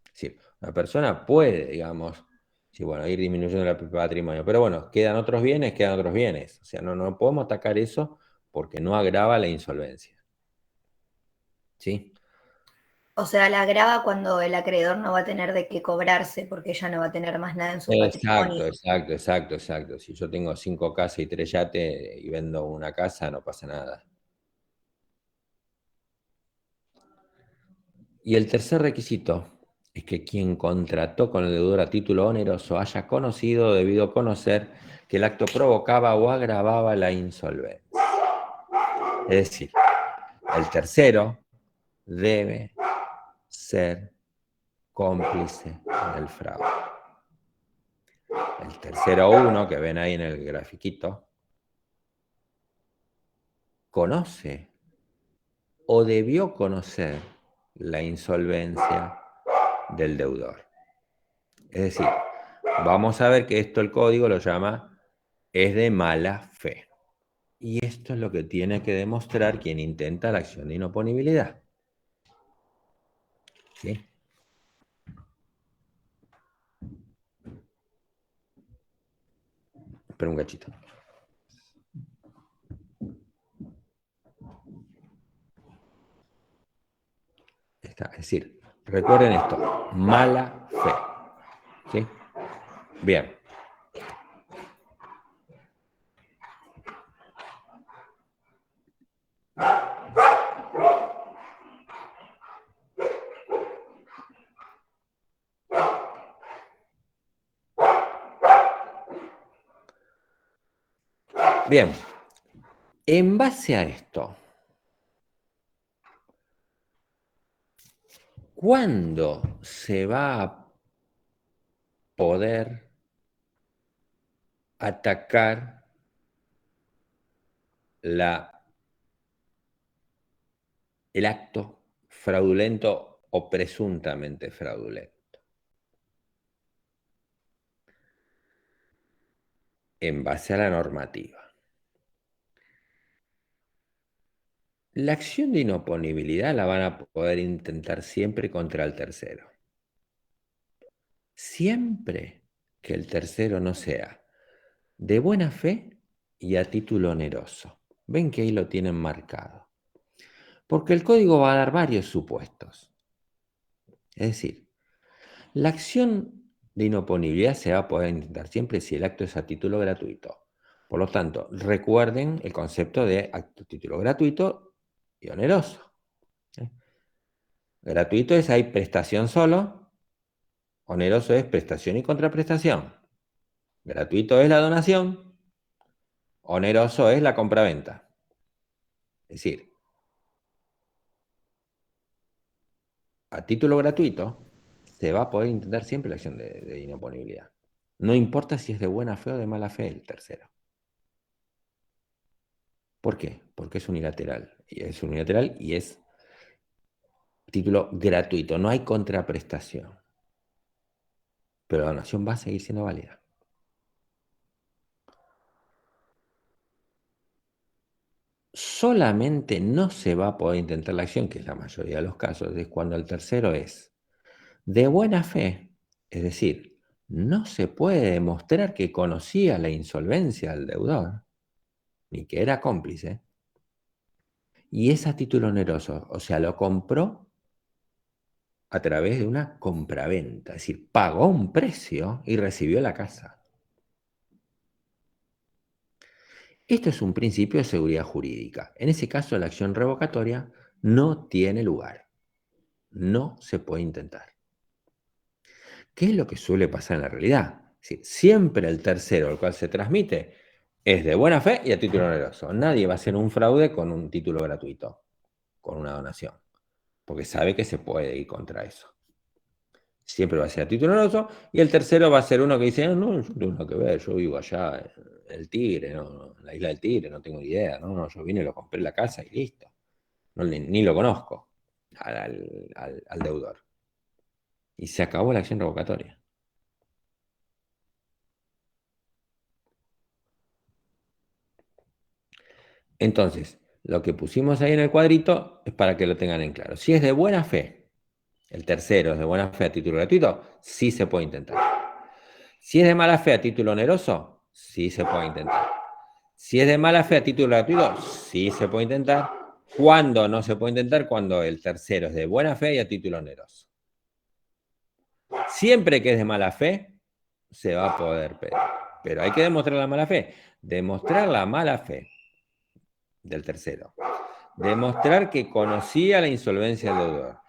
Es decir, una persona puede, digamos, ir disminuyendo el patrimonio, pero bueno, quedan otros bienes. O sea, no podemos atacar eso porque no agrava la insolvencia. ¿Sí? O sea, la agrava cuando el acreedor no va a tener de qué cobrarse porque ya no va a tener más nada en su patrimonio. Exacto. Si yo tengo 5 casas y 3 yates y vendo una casa, no pasa nada. Y el tercer requisito es que quien contrató con el deudor a título oneroso haya conocido o debido conocer que el acto provocaba o agravaba la insolvencia. Es decir, el tercero debe ser cómplice del fraude. El tercero uno que ven ahí en el grafiquito conoce o debió conocer la insolvencia del deudor. Es decir, Vamos a ver que esto el código lo llama es de mala fe. Y esto es lo que tiene que demostrar quien intenta la acción de inoponibilidad. ¿Sí? Espera un cachito. Está, es decir, recuerden esto, mala fe. ¿Sí? Bien. Bien. En base a esto, ¿cuándo se va a poder atacar el acto fraudulento o presuntamente fraudulento? En base a la normativa. La acción de inoponibilidad la van a poder intentar siempre contra el tercero. Siempre que el tercero no sea de buena fe y a título oneroso. Ven que ahí lo tienen marcado. Porque el código va a dar varios supuestos. Es decir, la acción de inoponibilidad se va a poder intentar siempre si el acto es a título gratuito. Por lo tanto, recuerden el concepto de acto a título gratuito y oneroso. Gratuito es hay prestación solo, oneroso es prestación y contraprestación. Gratuito es la donación, oneroso es la compraventa. Es decir, a título gratuito se va a poder intentar siempre la acción de inoponibilidad. No importa si es de buena fe o de mala fe el tercero. ¿Por qué? Porque es unilateral. Y es unilateral y es título gratuito. No hay contraprestación. Pero la donación va a seguir siendo válida. Solamente no se va a poder intentar la acción, que es la mayoría de los casos, es cuando el tercero es de buena fe, es decir, no se puede demostrar que conocía la insolvencia del deudor, ni que era cómplice, y es a título oneroso, o sea, lo compró a través de una compraventa, es decir, pagó un precio y recibió la casa. Esto es un principio de seguridad jurídica. En ese caso, la acción revocatoria no tiene lugar. No se puede intentar. ¿Qué es lo que suele pasar en la realidad? Es decir, siempre el tercero al cual se transmite es de buena fe y a título oneroso. Nadie va a hacer un fraude con un título gratuito, con una donación, porque sabe que se puede ir contra eso. Siempre va a ser a título oneroso y el tercero va a ser uno que dice, no, yo no tengo nada que ver, yo vivo allá en el Tigre, no, en la isla del Tigre, no tengo ni idea, no, yo vine, lo compré en la casa y listo. No, ni lo conozco al deudor. Y se acabó la acción revocatoria. Entonces, lo que pusimos ahí en el cuadrito es para que lo tengan en claro. Si es de buena fe, el tercero es de buena fe a título gratuito, sí se puede intentar. Si es de mala fe a título oneroso, sí se puede intentar. Si es de mala fe a título gratuito, sí se puede intentar. ¿Cuándo no se puede intentar? Cuando el tercero es de buena fe y a título oneroso. Siempre que es de mala fe, se va a poder pedir. Pero hay que demostrar la mala fe. Demostrar la mala fe del tercero. Demostrar que conocía la insolvencia del deudor.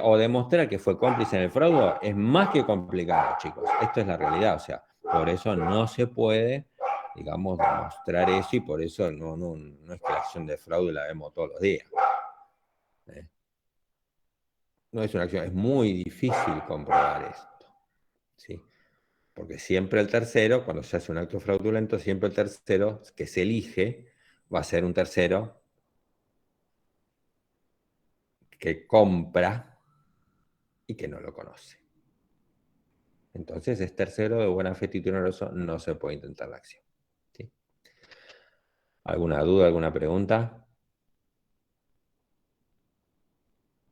O demostrar que fue cómplice en el fraude es más que complicado, chicos. Esto es la realidad. O sea, por eso no se puede, digamos, demostrar eso y por eso no es que la acción de fraude la vemos todos los días. No es una acción, es muy difícil comprobar esto. ¿Sí? Porque siempre el tercero, cuando se hace un acto fraudulento, siempre el tercero que se elige va a ser un tercero que compra y que no lo conoce. Entonces es tercero de buena fe, título oneroso, no se puede intentar la acción. ¿Sí? ¿Alguna duda, alguna pregunta?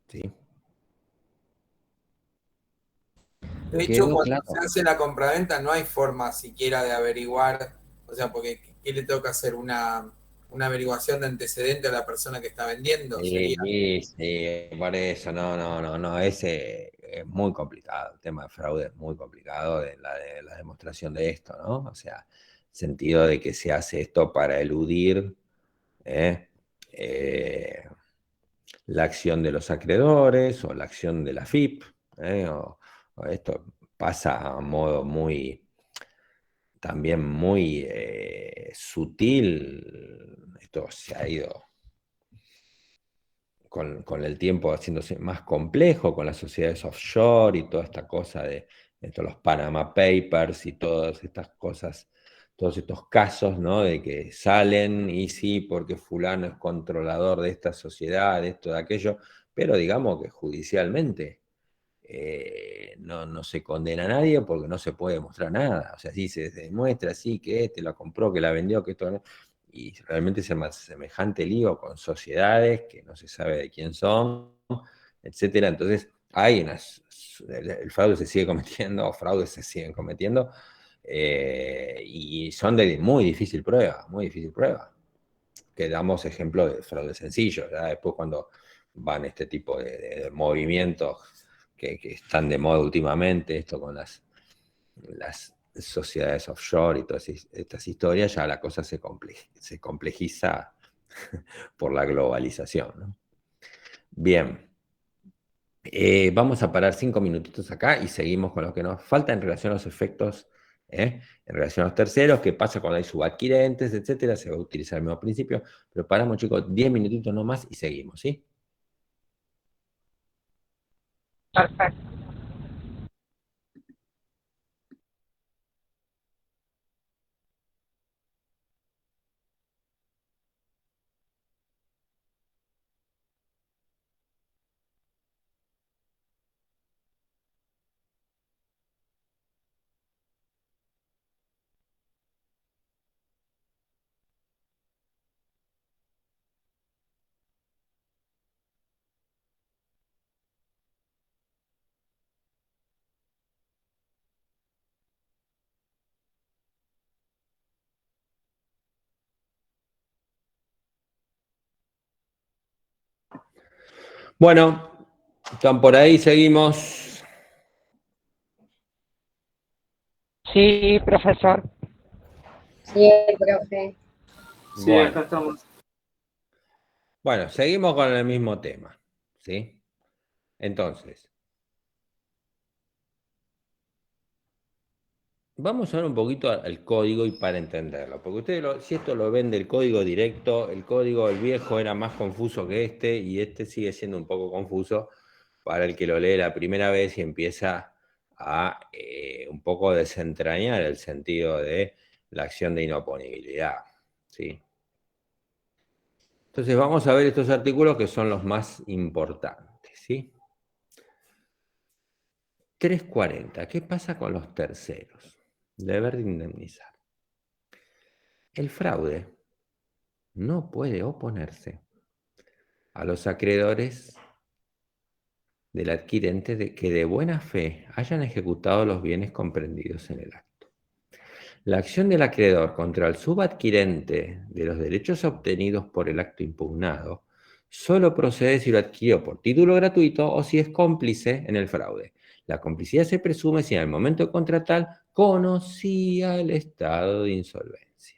¿Sí? De hecho, ¿Quedó cuando claro? se hace la compraventa no hay forma siquiera de averiguar, o sea, porque ¿qué le tengo que hacer? Una averiguación de antecedente a la persona que está vendiendo, sería. Sí, por eso, no, ese es muy complicado, el tema de fraude es muy complicado, de la demostración de esto, ¿no? O sea, sentido de que se hace esto para eludir ¿eh? La acción de los acreedores o la acción de la FIP, o esto pasa a modo también muy sutil, esto se ha ido con el tiempo haciéndose más complejo, con las sociedades offshore y toda esta cosa de los Panama Papers y todas estas cosas, todos estos casos, ¿no? De que salen y sí, porque fulano es controlador de esta sociedad, de esto, de aquello, pero digamos que judicialmente no se condena a nadie porque no se puede demostrar nada. O sea, sí se demuestra, sí, que este la compró, que la vendió, que esto... Y realmente es más semejante lío con sociedades que no se sabe de quién son, etcétera. Entonces, el fraude se sigue cometiendo, o fraudes se siguen cometiendo, y son de muy difícil prueba, muy difícil prueba. Que damos ejemplo de fraude sencillo, ¿verdad? Después cuando van este tipo de movimientos que están de moda últimamente, esto con las sociedades offshore y todas estas historias, ya la cosa se complejiza por la globalización, ¿no? Bien, vamos a parar 5 minutitos acá y seguimos con lo que nos falta en relación a los efectos, en relación a los terceros, qué pasa cuando hay subadquirentes, etcétera. Se va a utilizar el mismo principio, pero paramos, chicos, 10 minutitos nomás y seguimos, ¿sí? Perfecto. Bueno, están por ahí, seguimos. Sí, profesor. Sí, profe. Sí, Bueno, acá estamos. bueno, seguimos con el mismo tema, ¿sí? Entonces, vamos a ver un poquito al código y para entenderlo, porque ustedes, si esto lo ven del código directo, el código del viejo era más confuso que este, y este sigue siendo un poco confuso para el que lo lee la primera vez y empieza a un poco desentrañar el sentido de la acción de inoponibilidad, ¿sí? Entonces vamos a ver estos artículos que son los más importantes, ¿sí? 340, ¿qué pasa con los terceros? Deber de indemnizar. El fraude no puede oponerse a los acreedores del adquirente que de buena fe hayan ejecutado los bienes comprendidos en el acto. La acción del acreedor contra el subadquirente de los derechos obtenidos por el acto impugnado solo procede si lo adquirió por título gratuito o si es cómplice en el fraude. La complicidad se presume si en el momento de contratar conocía el estado de insolvencia.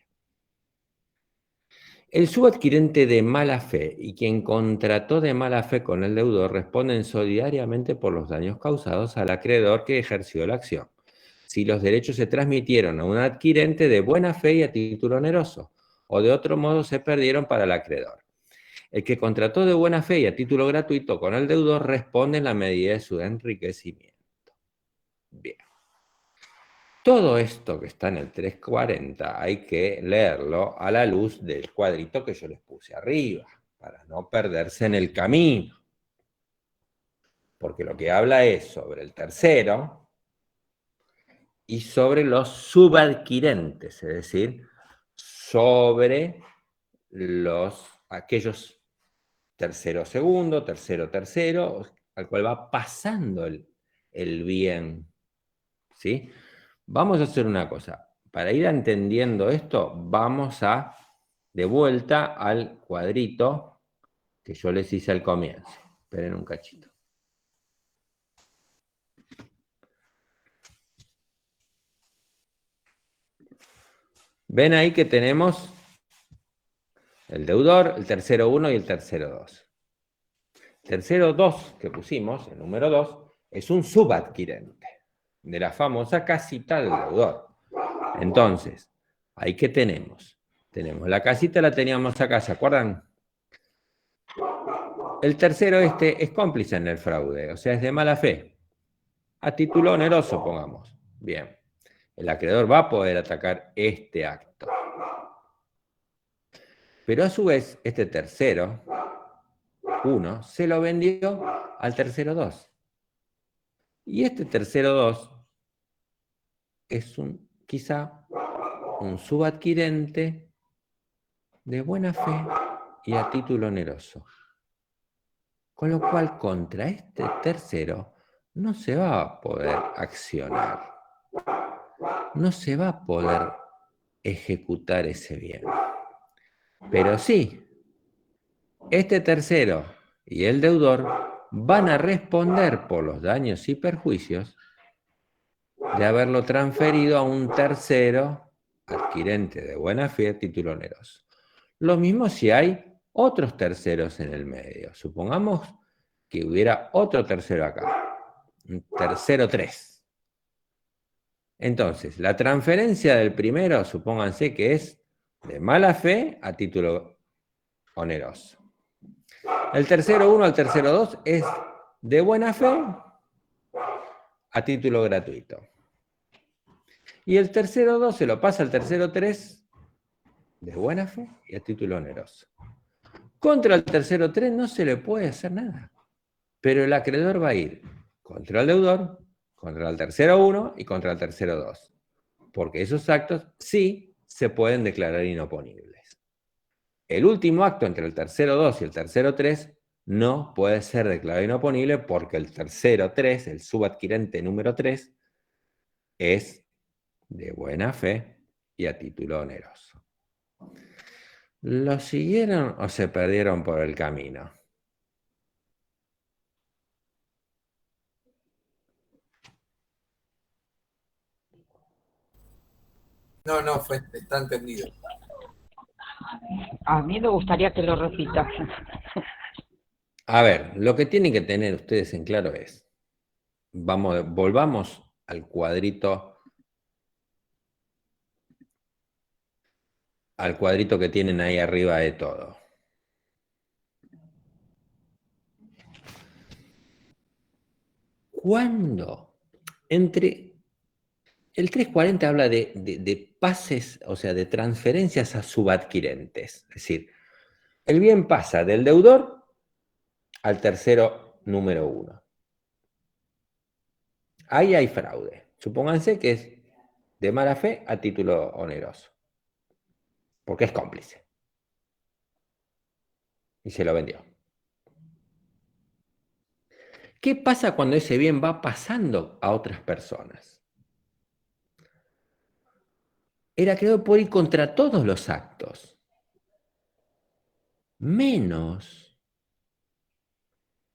El subadquirente de mala fe y quien contrató de mala fe con el deudor responden solidariamente por los daños causados al acreedor que ejerció la acción, si los derechos se transmitieron a un adquirente de buena fe y a título oneroso, o de otro modo se perdieron para el acreedor. El que contrató de buena fe y a título gratuito con el deudor responde en la medida de su enriquecimiento. Bien. Todo esto que está en el 340 hay que leerlo a la luz del cuadrito que yo les puse arriba, para no perderse en el camino. Porque lo que habla es sobre el tercero, y sobre los subadquirentes, es decir, sobre aquellos tercero segundo, tercero tercero, al cual va pasando el bien. ¿Sí? Vamos a hacer una cosa. Para ir entendiendo esto, vamos de vuelta al cuadrito que yo les hice al comienzo. Esperen un cachito. Ven ahí que tenemos el deudor, el tercero 1 y el tercero 2. El tercero 2 que pusimos, el número 2, es un subadquirente de la famosa casita del deudor. Entonces, ¿ahí qué tenemos? Tenemos la casita, la teníamos acá, ¿se acuerdan? El tercero es cómplice en el fraude, o sea, es de mala fe. A título oneroso, pongamos. Bien. El acreedor va a poder atacar este acto. Pero a su vez, este tercero, 1, se lo vendió al tercero 2. Y este tercero 2 es quizá un subadquirente de buena fe y a título oneroso. Con lo cual, contra este tercero no se va a poder accionar. No se va a poder ejecutar ese bien. Pero sí, este tercero y el deudor van a responder por los daños y perjuicios de haberlo transferido a un tercero adquirente de buena fe a título oneroso. Lo mismo si hay otros terceros en el medio. Supongamos que hubiera otro tercero acá, un tercero 3. Entonces, la transferencia del primero, supónganse que es de mala fe a título oneroso. El tercero 1 al tercero 2 es de buena fe a título gratuito. Y el tercero 2 se lo pasa al tercero 3 de buena fe y a título oneroso. Contra el tercero 3 no se le puede hacer nada. Pero el acreedor va a ir contra el deudor, contra el tercero 1 y contra el tercero 2. Porque esos actos sí se pueden declarar inoponibles. El último acto entre el tercero 2 y el tercero 3 no puede ser declarado inoponible porque el tercero 3, el subadquirente número 3, es de buena fe y a título oneroso. ¿Lo siguieron o se perdieron por el camino? No, está entendido. A mí me gustaría que lo repitas. A ver, lo que tienen que tener ustedes en claro es, volvamos al cuadrito que tienen ahí arriba de todo. ¿Cuándo? El 340 habla de pases, o sea, de transferencias a subadquirentes. Es decir, el bien pasa del deudor al tercero número 1. Ahí hay fraude. Supónganse que es de mala fe a título oneroso. Porque es cómplice. Y se lo vendió. ¿Qué pasa cuando ese bien va pasando a otras personas? El acreedor puede ir contra todos los actos, menos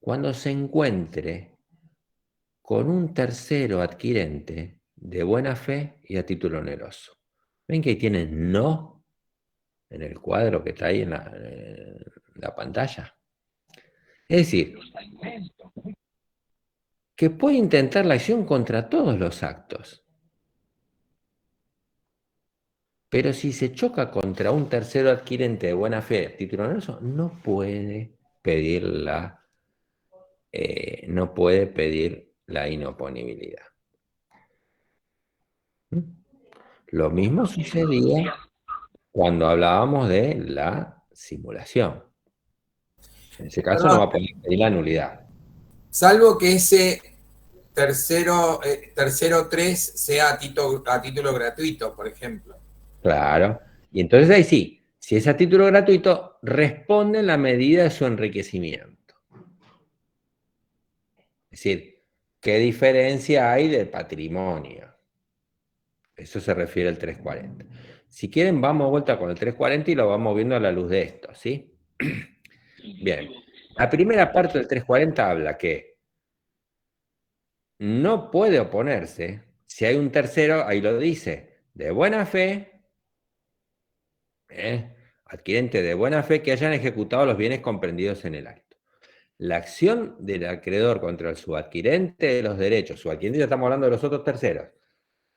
cuando se encuentre con un tercero adquirente de buena fe y a título oneroso. ¿Ven que ahí tienen no en el cuadro que está ahí en la pantalla? Es decir, que puede intentar la acción contra todos los actos. Pero si se choca contra un tercero adquirente de buena fe, título oneroso, no puede pedir la inoponibilidad. Lo mismo sucedía cuando hablábamos de la simulación. En ese caso no va a poder pedir la nulidad. Salvo que ese tercero 3 sea a título gratuito, por ejemplo. Claro. Y entonces ahí sí, si es a título gratuito, responde en la medida de su enriquecimiento. Es decir, ¿qué diferencia hay del patrimonio? Eso se refiere al 340. Si quieren, vamos a vuelta con el 340 y lo vamos viendo a la luz de esto, ¿sí? Bien. La primera parte del 340 habla que no puede oponerse si hay un tercero, ahí lo dice, de buena fe, adquirente de buena fe que hayan ejecutado los bienes comprendidos en el acto. La acción del acreedor contra el subadquirente de los derechos, subadquirente ya estamos hablando de los otros terceros,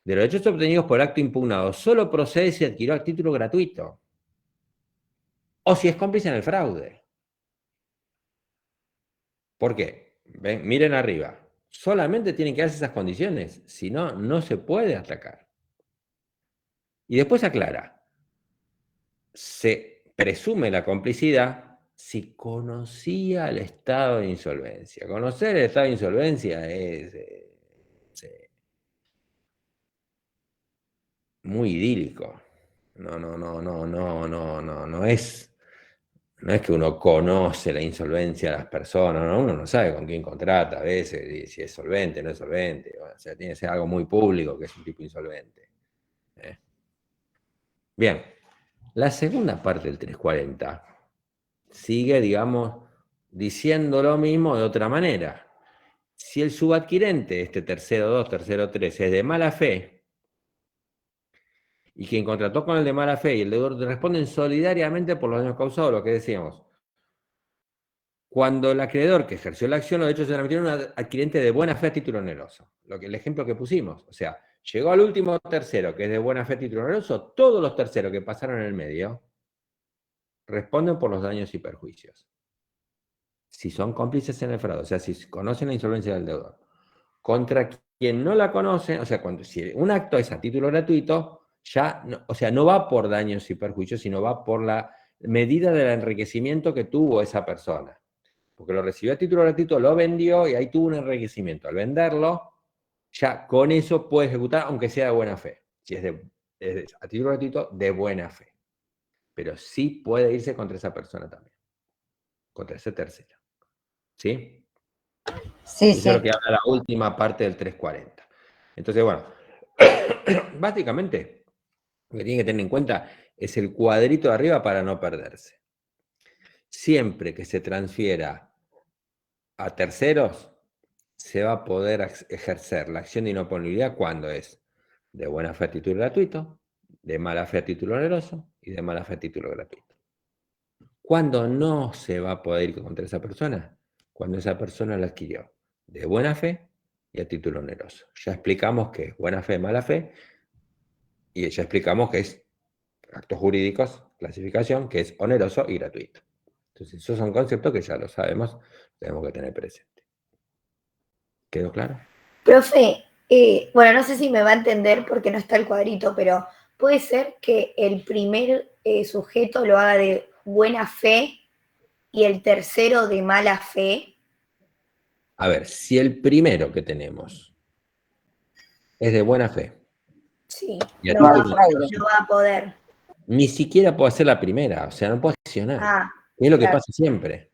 de los derechos obtenidos por acto impugnado, solo procede si adquirió a título gratuito o si es cómplice en el fraude. ¿Por qué? Ven, miren arriba. Solamente tienen que darse esas condiciones, si no, no se puede atacar. Y después aclara, se presume la complicidad si conocía el estado de insolvencia. Conocer el estado de insolvencia es muy idílico. No es que uno conoce la insolvencia de las personas, ¿no? Uno no sabe con quién contrata a veces, si es solvente, no es solvente. O sea, tiene que ser algo muy público que es un tipo insolvente. Bien, la segunda parte del 340 sigue, digamos, diciendo lo mismo de otra manera. Si el subadquirente, este tercero 2, tercero 3, es de mala fe, y quien contrató con el de mala fe y el deudor responden solidariamente por los daños causados, lo que decíamos. Cuando el acreedor que ejerció la acción, los hechos se transmitieron a un adquirente de buena fe a título oneroso. El ejemplo que pusimos. O sea, llegó al último tercero, que es de buena fe a título oneroso, todos los terceros que pasaron en el medio responden por los daños y perjuicios. Si son cómplices en el fraude, o sea, si conocen la insolvencia del deudor. Contra quien no la conoce, o sea, si un acto es a título gratuito, ya, o sea, no va por daños y perjuicios, sino va por la medida del enriquecimiento que tuvo esa persona. Porque lo recibió a título gratuito, lo vendió y ahí tuvo un enriquecimiento. Al venderlo, ya con eso puede ejecutar, aunque sea de buena fe. Si es a título gratuito, de buena fe. Pero sí puede irse contra esa persona también. Contra ese tercero. ¿Sí? Sí, Eso es lo que habla la última parte del 340. Entonces, bueno, básicamente, lo que tienen que tener en cuenta es el cuadrito de arriba para no perderse. Siempre que se transfiera a terceros, se va a poder ejercer la acción de inoponibilidad cuando es de buena fe a título gratuito, de mala fe a título oneroso y de mala fe a título gratuito. ¿Cuándo no se va a poder ir contra esa persona? Cuando esa persona la adquirió de buena fe y a título oneroso. Ya explicamos que es buena fe, mala fe, y ya explicamos que es actos jurídicos, clasificación, que es oneroso y gratuito. Entonces, esos son conceptos que ya lo sabemos, tenemos que tener presente. ¿Quedó claro? Profe, bueno, no sé si me va a entender porque no está el cuadrito, pero puede ser que el primer sujeto lo haga de buena fe y el tercero de mala fe. A ver, si el primero que tenemos es de buena fe. Sí, y a no título oneroso, va a poder. ni siquiera puedo hacer la primera, o sea, no puedo accionar. Ah, Es lo que claro. pasa siempre.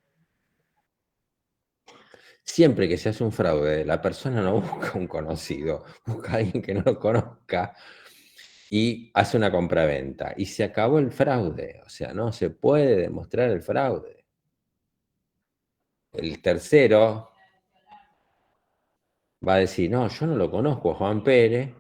Siempre que se hace un fraude, la persona no busca un conocido, busca a alguien que no lo conozca y hace una compraventa. Y se acabó el fraude, o sea, no se puede demostrar el fraude. El tercero va a decir, no, yo no lo conozco a Juan Pérez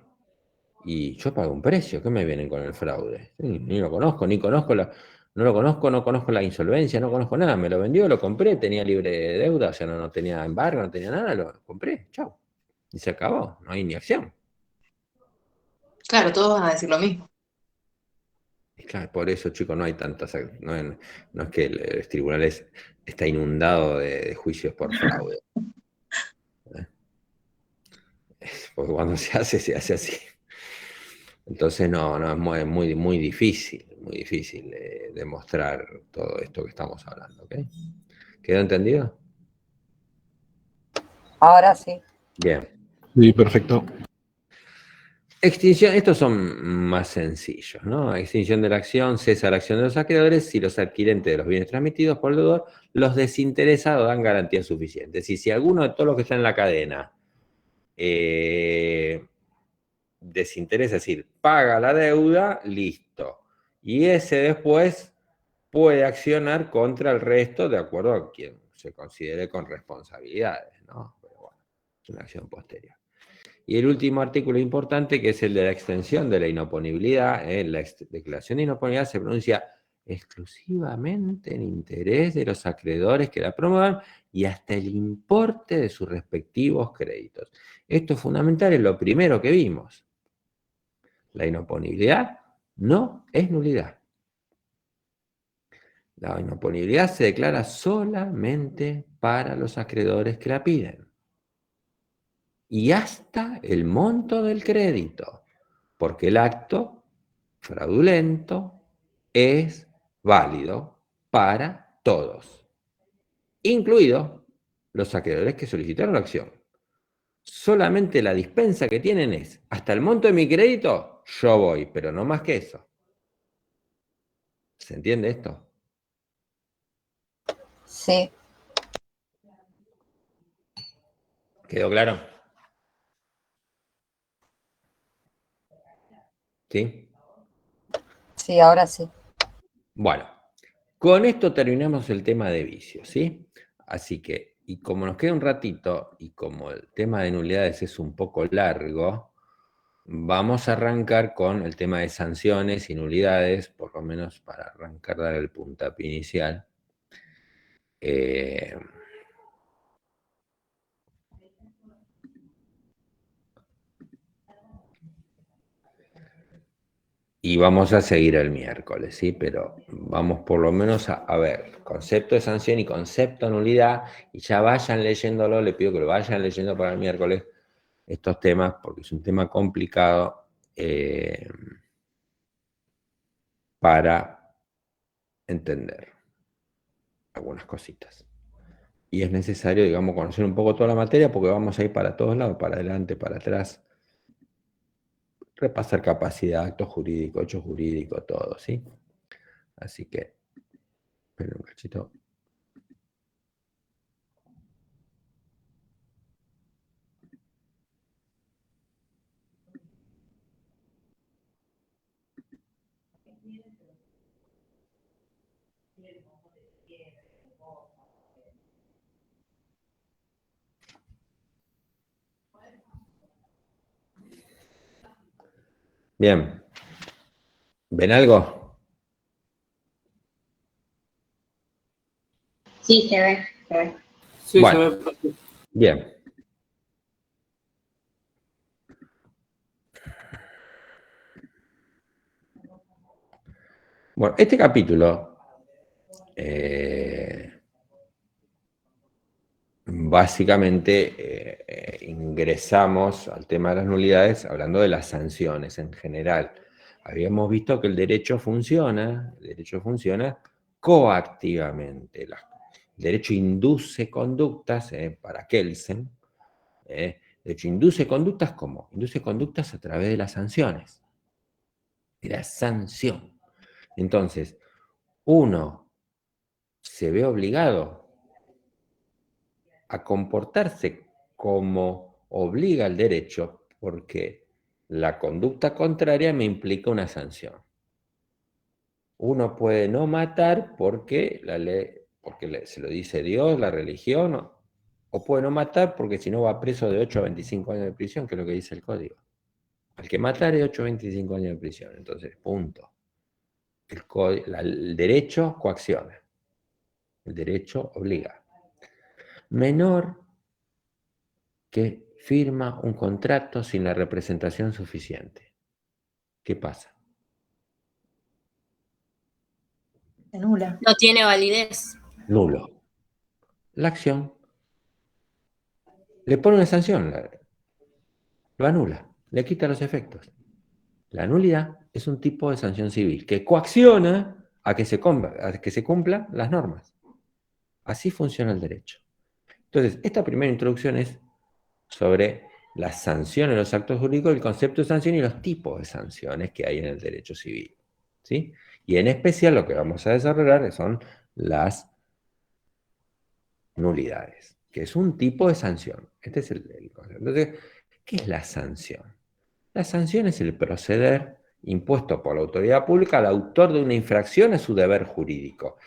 y yo pago un precio, ¿qué me vienen con el fraude? Ni lo conozco, no lo conozco, no conozco la insolvencia, no conozco nada, me lo vendió, lo compré, tenía libre de deuda, o sea, no tenía embargo, no tenía nada, lo compré, chao. Y se acabó, no hay ni acción. Claro, todos van a decir lo mismo. Y claro, por eso, chicos, no hay tantas, no es que el tribunal está inundado de juicios por fraude. Porque cuando se hace así. Entonces no es muy difícil demostrar todo esto que estamos hablando, ¿ok? ¿Quedó entendido? Ahora sí. Bien. Sí, perfecto. Extinción, estos son más sencillos, ¿no? Extinción de la acción, cesa la acción de los acreedores si los adquirentes de los bienes transmitidos por el deudor, los desinteresados dan garantías suficientes. Y si alguno de todos los que están en la cadena desinteresa, es decir, paga la deuda, listo. Y ese después puede accionar contra el resto de acuerdo a quien se considere con responsabilidades, ¿no? Pero bueno, es una acción posterior. Y el último artículo importante, que es el de la extensión de la inoponibilidad, la declaración de inoponibilidad se pronuncia exclusivamente en interés de los acreedores que la promuevan y hasta el importe de sus respectivos créditos. Esto es fundamental, es lo primero que vimos. La inoponibilidad no es nulidad. La inoponibilidad se declara solamente para los acreedores que la piden. Y hasta el monto del crédito, porque el acto fraudulento es válido para todos, incluidos los acreedores que solicitaron la acción. Solamente la dispensa que tienen es, hasta el monto de mi crédito, yo voy, pero no más que eso. ¿Se entiende esto? Sí. ¿Quedó claro? ¿Sí? Sí, ahora sí. Bueno, con esto terminamos el tema de vicios, ¿sí? Así que, y como nos queda un ratito, y como el tema de nulidades es un poco largo, vamos a arrancar con el tema de sanciones y nulidades, por lo menos para arrancar, dar el puntapié inicial. Y vamos a seguir el miércoles, ¿sí? Pero vamos por lo menos a ver concepto de sanción y concepto de nulidad, y ya vayan leyéndolo, les pido que lo vayan leyendo para el miércoles, estos temas, porque es un tema complicado para entender algunas cositas. Y es necesario, digamos, conocer un poco toda la materia, porque vamos a ir para todos lados, para adelante, para atrás, repasar capacidad, acto jurídico, hecho jurídico, todo, ¿sí? Así que, esperen un cachito. Bien. ¿Ven algo? Sí, se ve, se ve. Sí, Bueno, se ve. bien. Bueno, este capítulo básicamente ingresamos al tema de las nulidades hablando de las sanciones en general. Habíamos visto que el derecho funciona coactivamente. El derecho induce conductas, para Kelsen. De hecho, induce conductas ¿cómo? Induce conductas a través de las sanciones. De la sanción. Entonces, uno se ve obligado a comportarse como obliga el derecho porque la conducta contraria me implica una sanción. Uno puede no matar porque la ley, porque se lo dice Dios, la religión, o puede no matar porque si no va preso de 8 a 25 años de prisión, que es lo que dice el código. Al que matar es 8 a 25 años de prisión. Entonces, punto. El derecho coacciona. El derecho obliga. Menor que firma un contrato sin la representación suficiente. ¿Qué pasa? Se anula. No tiene validez. Nulo. La acción le pone una sanción, lo anula, le quita los efectos. La nulidad es un tipo de sanción civil que coacciona a que se cumplan las normas. Así funciona el derecho. Entonces, esta primera introducción es sobre las sanciones, los actos jurídicos, el concepto de sanción y los tipos de sanciones que hay en el derecho civil, ¿sí? Y en especial lo que vamos a desarrollar son las nulidades, que es un tipo de sanción. Este es el concepto. Entonces, ¿qué es la sanción? La sanción es el proceder impuesto por la autoridad pública al autor de una infracción a su deber jurídico.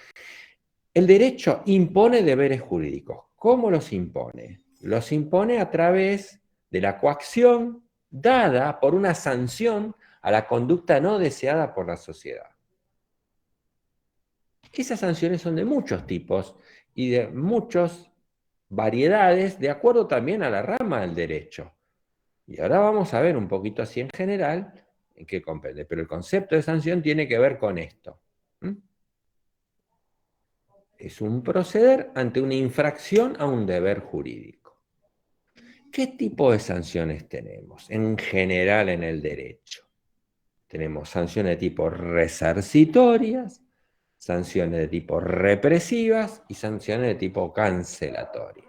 El derecho impone deberes jurídicos. ¿Cómo los impone? Los impone a través de la coacción dada por una sanción a la conducta no deseada por la sociedad. Esas sanciones son de muchos tipos y de muchas variedades, de acuerdo también a la rama del derecho. Y ahora vamos a ver un poquito así en general en qué comprende. Pero el concepto de sanción tiene que ver con esto. Es un proceder ante una infracción a un deber jurídico. ¿Qué tipo de sanciones tenemos en general en el derecho? Tenemos sanciones de tipo resarcitorias, sanciones de tipo represivas y sanciones de tipo cancelatorias.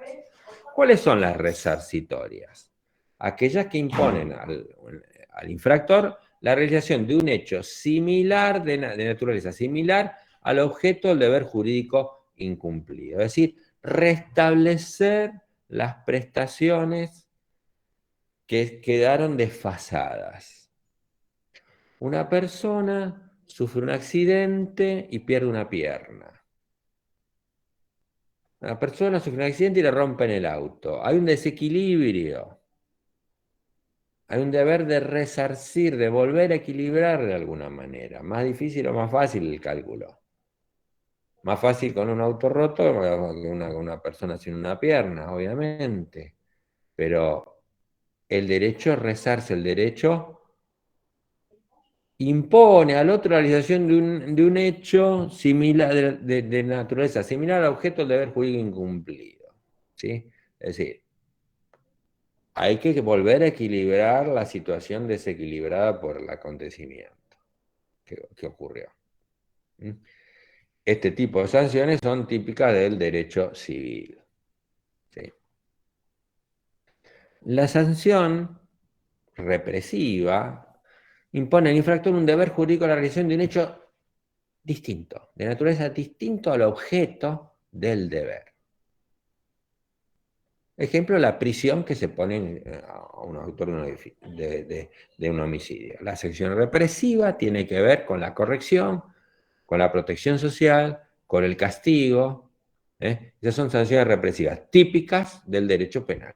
¿Cuáles son las resarcitorias? Aquellas que imponen al infractor la realización de un hecho similar, de naturaleza similar, al objeto del deber jurídico incumplido. Es decir, restablecer las prestaciones que quedaron desfasadas. Una persona sufre un accidente y pierde una pierna. Una persona sufre un accidente y le rompen el auto. Hay un desequilibrio. Hay un deber de resarcir, de volver a equilibrar de alguna manera. Más difícil o más fácil el cálculo. Más fácil con un auto roto que una persona sin una pierna, obviamente. Pero el derecho resarce, el derecho impone al otro la realización de un hecho similar, de naturaleza similar al objeto del deber jurídico incumplido. ¿Sí? Es decir, hay que volver a equilibrar la situación desequilibrada por el acontecimiento que ocurrió. Este tipo de sanciones son típicas del derecho civil. ¿Sí? La sanción represiva impone al infractor un deber jurídico a la realización de un hecho distinto, de naturaleza distinto al objeto del deber. Ejemplo, la prisión que se pone a un autor de un homicidio. La sanción represiva tiene que ver con la corrección, con la protección social, con el castigo. Esas son sanciones represivas típicas del derecho penal.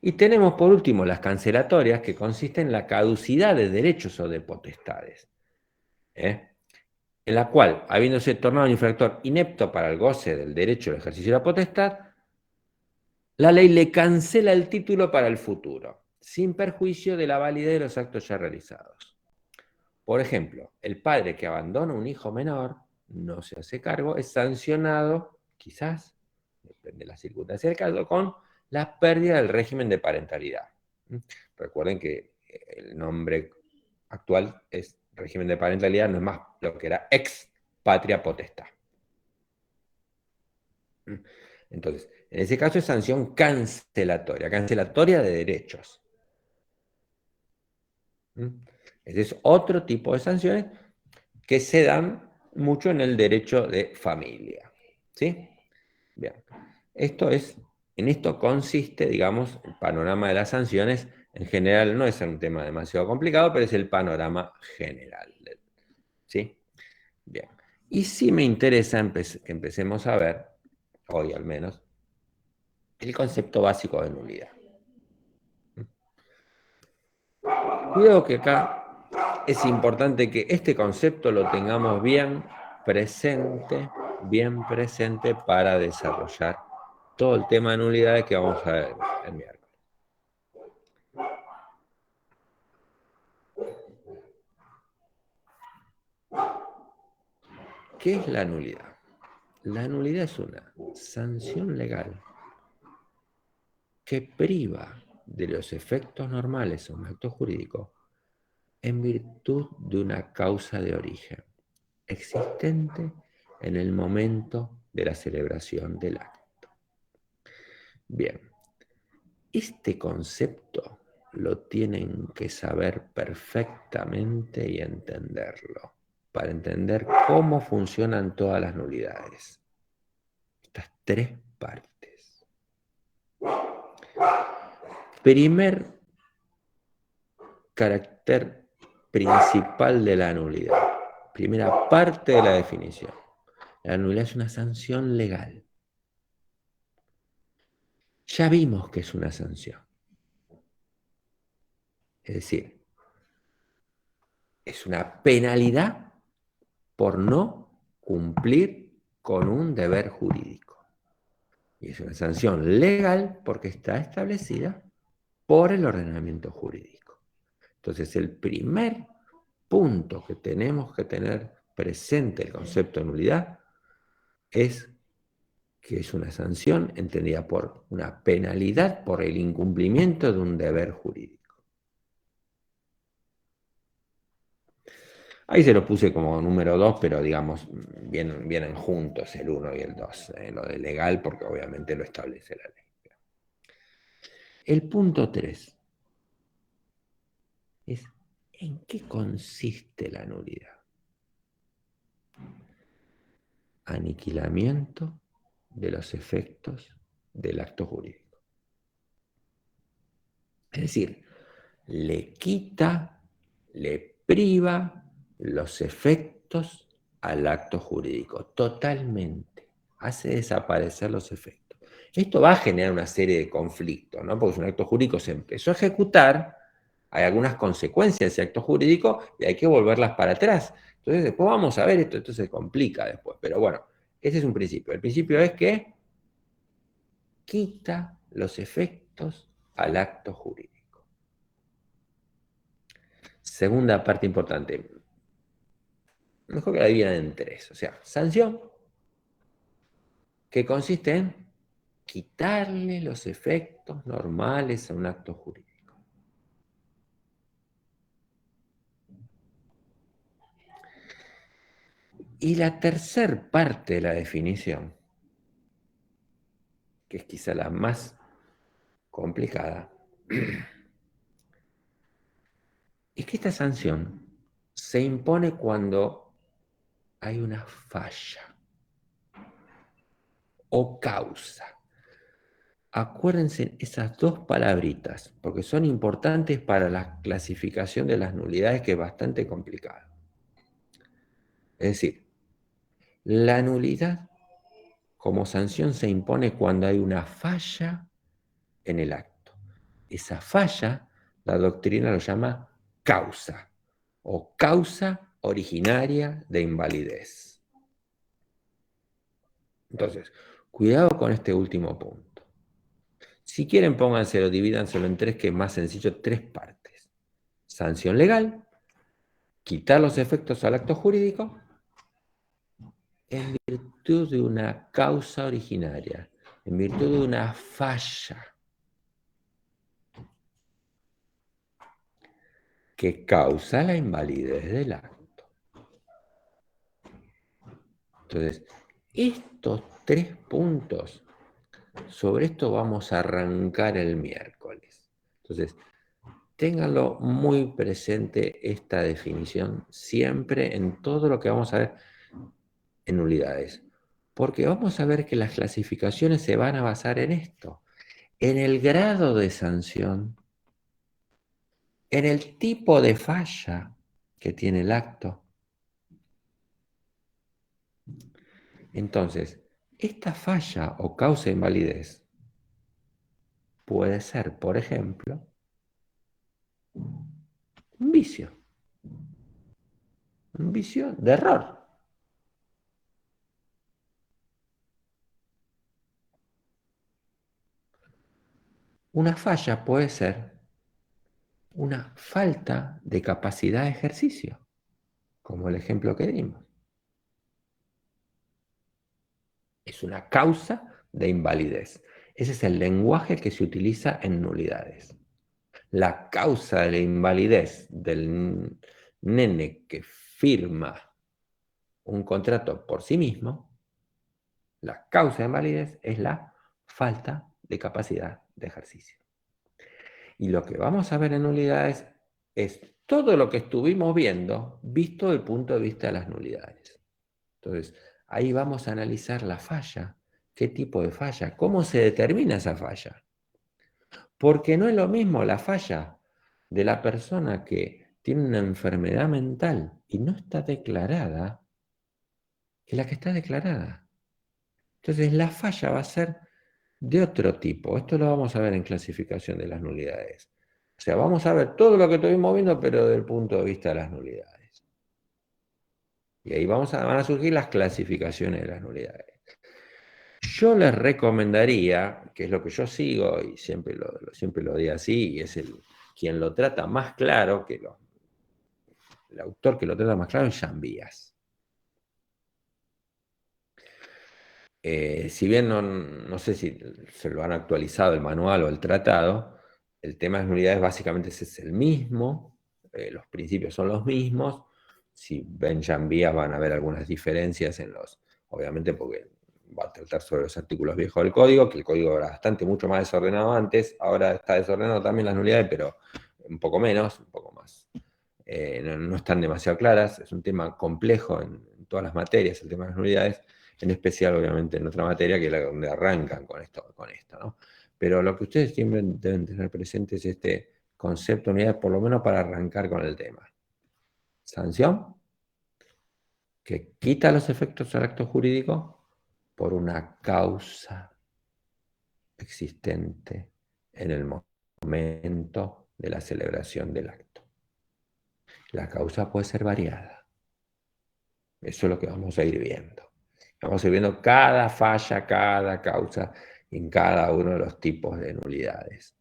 Y tenemos por último las cancelatorias, que consisten en la caducidad de derechos o de potestades, en la cual, habiéndose tornado un infractor inepto para el goce del derecho al ejercicio de la potestad, la ley le cancela el título para el futuro, sin perjuicio de la validez de los actos ya realizados. Por ejemplo, el padre que abandona un hijo menor, no se hace cargo, es sancionado, quizás, depende de la circunstancia del caso, con la pérdida del régimen de parentalidad. Recuerden que el nombre actual es régimen de parentalidad, no es más lo que era ex patria potestad. Entonces, en ese caso es sanción cancelatoria de derechos. Ese es otro tipo de sanciones que se dan mucho en el derecho de familia. ¿Sí? Bien. En esto consiste, digamos, el panorama de las sanciones. En general no es un tema demasiado complicado, pero es el panorama general. ¿Sí? Bien. Y sí me interesa que empecemos a ver, hoy al menos, el concepto básico de nulidad. Cuidado que acá es importante que este concepto lo tengamos bien presente para desarrollar todo el tema de nulidades que vamos a ver el miércoles. ¿Qué es la nulidad? La nulidad es una sanción legal que priva de los efectos normales a un acto jurídico en virtud de una causa de origen existente en el momento de la celebración del acto. Bien. Este concepto lo tienen que saber perfectamente y entenderlo, para entender cómo funcionan todas las nulidades. Estas tres partes. Primer carácter principal de la nulidad. Primera parte de la definición. La nulidad es una sanción legal. Ya vimos que es una sanción. Es decir, es una penalidad por no cumplir con un deber jurídico. Y es una sanción legal porque está establecida por el ordenamiento jurídico. Entonces, el primer punto que tenemos que tener presente el concepto de nulidad es que es una sanción entendida por una penalidad por el incumplimiento de un deber jurídico. Ahí se lo puse como número 2, pero digamos, vienen juntos el 1 y el 2. Lo de legal, porque obviamente lo establece la ley. El punto 3 es ¿en qué consiste la nulidad? Aniquilamiento de los efectos del acto jurídico. Es decir, le quita, le priva los efectos al acto jurídico, totalmente. Hace desaparecer los efectos. Esto va a generar una serie de conflictos, ¿no? Porque es un acto jurídico, se empezó a ejecutar, hay algunas consecuencias de ese acto jurídico y hay que volverlas para atrás. Entonces después vamos a ver esto se complica después, pero bueno, ese es un principio. El principio es que quita los efectos al acto jurídico. Segunda parte importante. Mejor que la dividan en 3. O sea, sanción, que consiste en quitarle los efectos normales a un acto jurídico. Y la tercera parte de la definición, que es quizá la más complicada, es que esta sanción se impone cuando hay una falla o causa. Acuérdense esas dos palabritas, porque son importantes para la clasificación de las nulidades, que es bastante complicado. Es decir, la nulidad como sanción se impone cuando hay una falla en el acto. Esa falla, la doctrina lo llama causa, o causa originaria de invalidez. Entonces, cuidado con este último punto. Si quieren, pónganselo, divídanselo en 3, que es más sencillo, 3 partes. Sanción legal, quitar los efectos al acto jurídico, en virtud de una causa originaria, en virtud de una falla que causa la invalidez del acto. Entonces, estos 3 puntos, sobre esto vamos a arrancar el miércoles. Entonces, ténganlo muy presente esta definición siempre en todo lo que vamos a ver en nulidades. Porque vamos a ver que las clasificaciones se van a basar en esto, en el grado de sanción, en el tipo de falla que tiene el acto. Entonces, esta falla o causa de invalidez puede ser, por ejemplo, un vicio de error. Una falla puede ser una falta de capacidad de ejercicio, como el ejemplo que dimos. Es una causa de invalidez. Ese es el lenguaje que se utiliza en nulidades. La causa de la invalidez del nene que firma un contrato por sí mismo, la causa de invalidez es la falta de capacidad de ejercicio. Y lo que vamos a ver en nulidades es todo lo que estuvimos viendo, visto desde el punto de vista de las nulidades. Entonces, ahí vamos a analizar la falla, qué tipo de falla, cómo se determina esa falla. Porque no es lo mismo la falla de la persona que tiene una enfermedad mental y no está declarada que la que está declarada. Entonces, la falla va a ser de otro tipo. Esto lo vamos a ver en clasificación de las nulidades. O sea, vamos a ver todo lo que estuvimos viendo, pero desde el punto de vista de las nulidades. Y ahí van a surgir las clasificaciones de las nulidades. Yo les recomendaría, que es lo que yo sigo, y siempre lo di así, y es quien lo trata más claro, el autor que lo trata más claro es Jan Bias. Si bien no sé si se lo han actualizado el manual o el tratado, el tema de las nulidades básicamente es el mismo, los principios son los mismos. Si ven Jan Bias van a ver algunas diferencias obviamente porque va a tratar sobre los artículos viejos del código, que el código era mucho más desordenado antes, ahora está desordenado también las nulidades, pero un poco menos, un poco más. No están demasiado claras, es un tema complejo en todas las materias, el tema de las nulidades, en especial obviamente en otra materia que es la donde arrancan con esto, ¿no? Pero lo que ustedes siempre deben tener presente es este concepto de unidad, por lo menos para arrancar con el tema. Sanción, que quita los efectos del acto jurídico por una causa existente en el momento de la celebración del acto. La causa puede ser variada. Eso es lo que vamos a ir viendo. Vamos a ir viendo cada falla, cada causa en cada uno de los tipos de nulidades.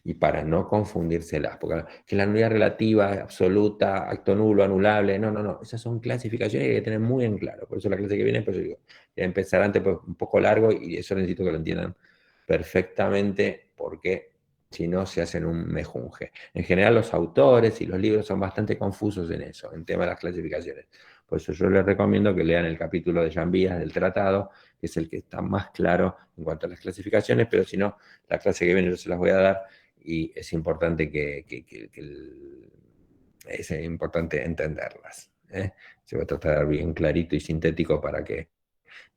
Y para no confundírselas, porque que la nulidad relativa, absoluta, acto nulo, anulable, no. Esas son clasificaciones que hay que tener muy en claro. Por eso la clase que viene, pues digo, voy a empezar antes, pues, un poco largo, y eso necesito que lo entiendan perfectamente, porque si no se hacen un mejunje. En general los autores y los libros son bastante confusos en eso, en tema de las clasificaciones. Por eso yo les recomiendo que lean el capítulo de Jan Bias del tratado, que es el que está más claro en cuanto a las clasificaciones, pero si no, la clase que viene yo se las voy a dar, y es importante es importante entenderlas. Se va a tratar de dar bien clarito y sintético para que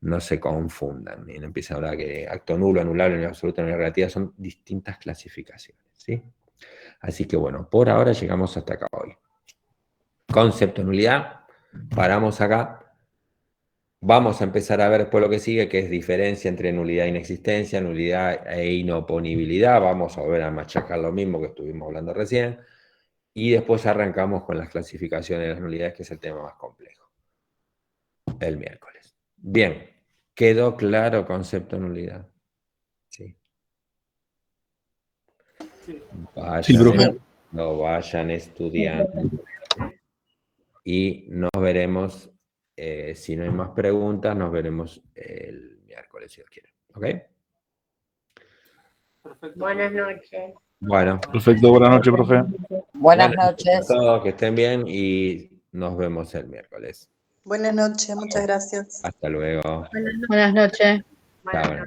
no se confundan y no empiecen a hablar que acto nulo, anulable, nulidad absoluta, nulidad relativa son distintas clasificaciones, ¿sí? Así que bueno, por ahora llegamos hasta acá hoy. Concepto de nulidad. Paramos acá. Vamos a empezar a ver después lo que sigue, que es diferencia entre nulidad e inexistencia, nulidad e inoponibilidad. Vamos a volver a machacar lo mismo que estuvimos hablando recién. Y después arrancamos con las clasificaciones de las nulidades, que es el tema más complejo. El miércoles. Bien. ¿Quedó claro concepto de nulidad? Sí. No vayan estudiando. Y nos veremos, si no hay más preguntas, nos veremos el miércoles, si Dios quiere. ¿Ok? Perfecto. Buenas noches. Bueno. Perfecto, buenas noches, profe. Buenas noches a todos, que estén bien y nos vemos el miércoles. Buenas noches, muchas gracias. Hasta luego. Buenas noches. Chao.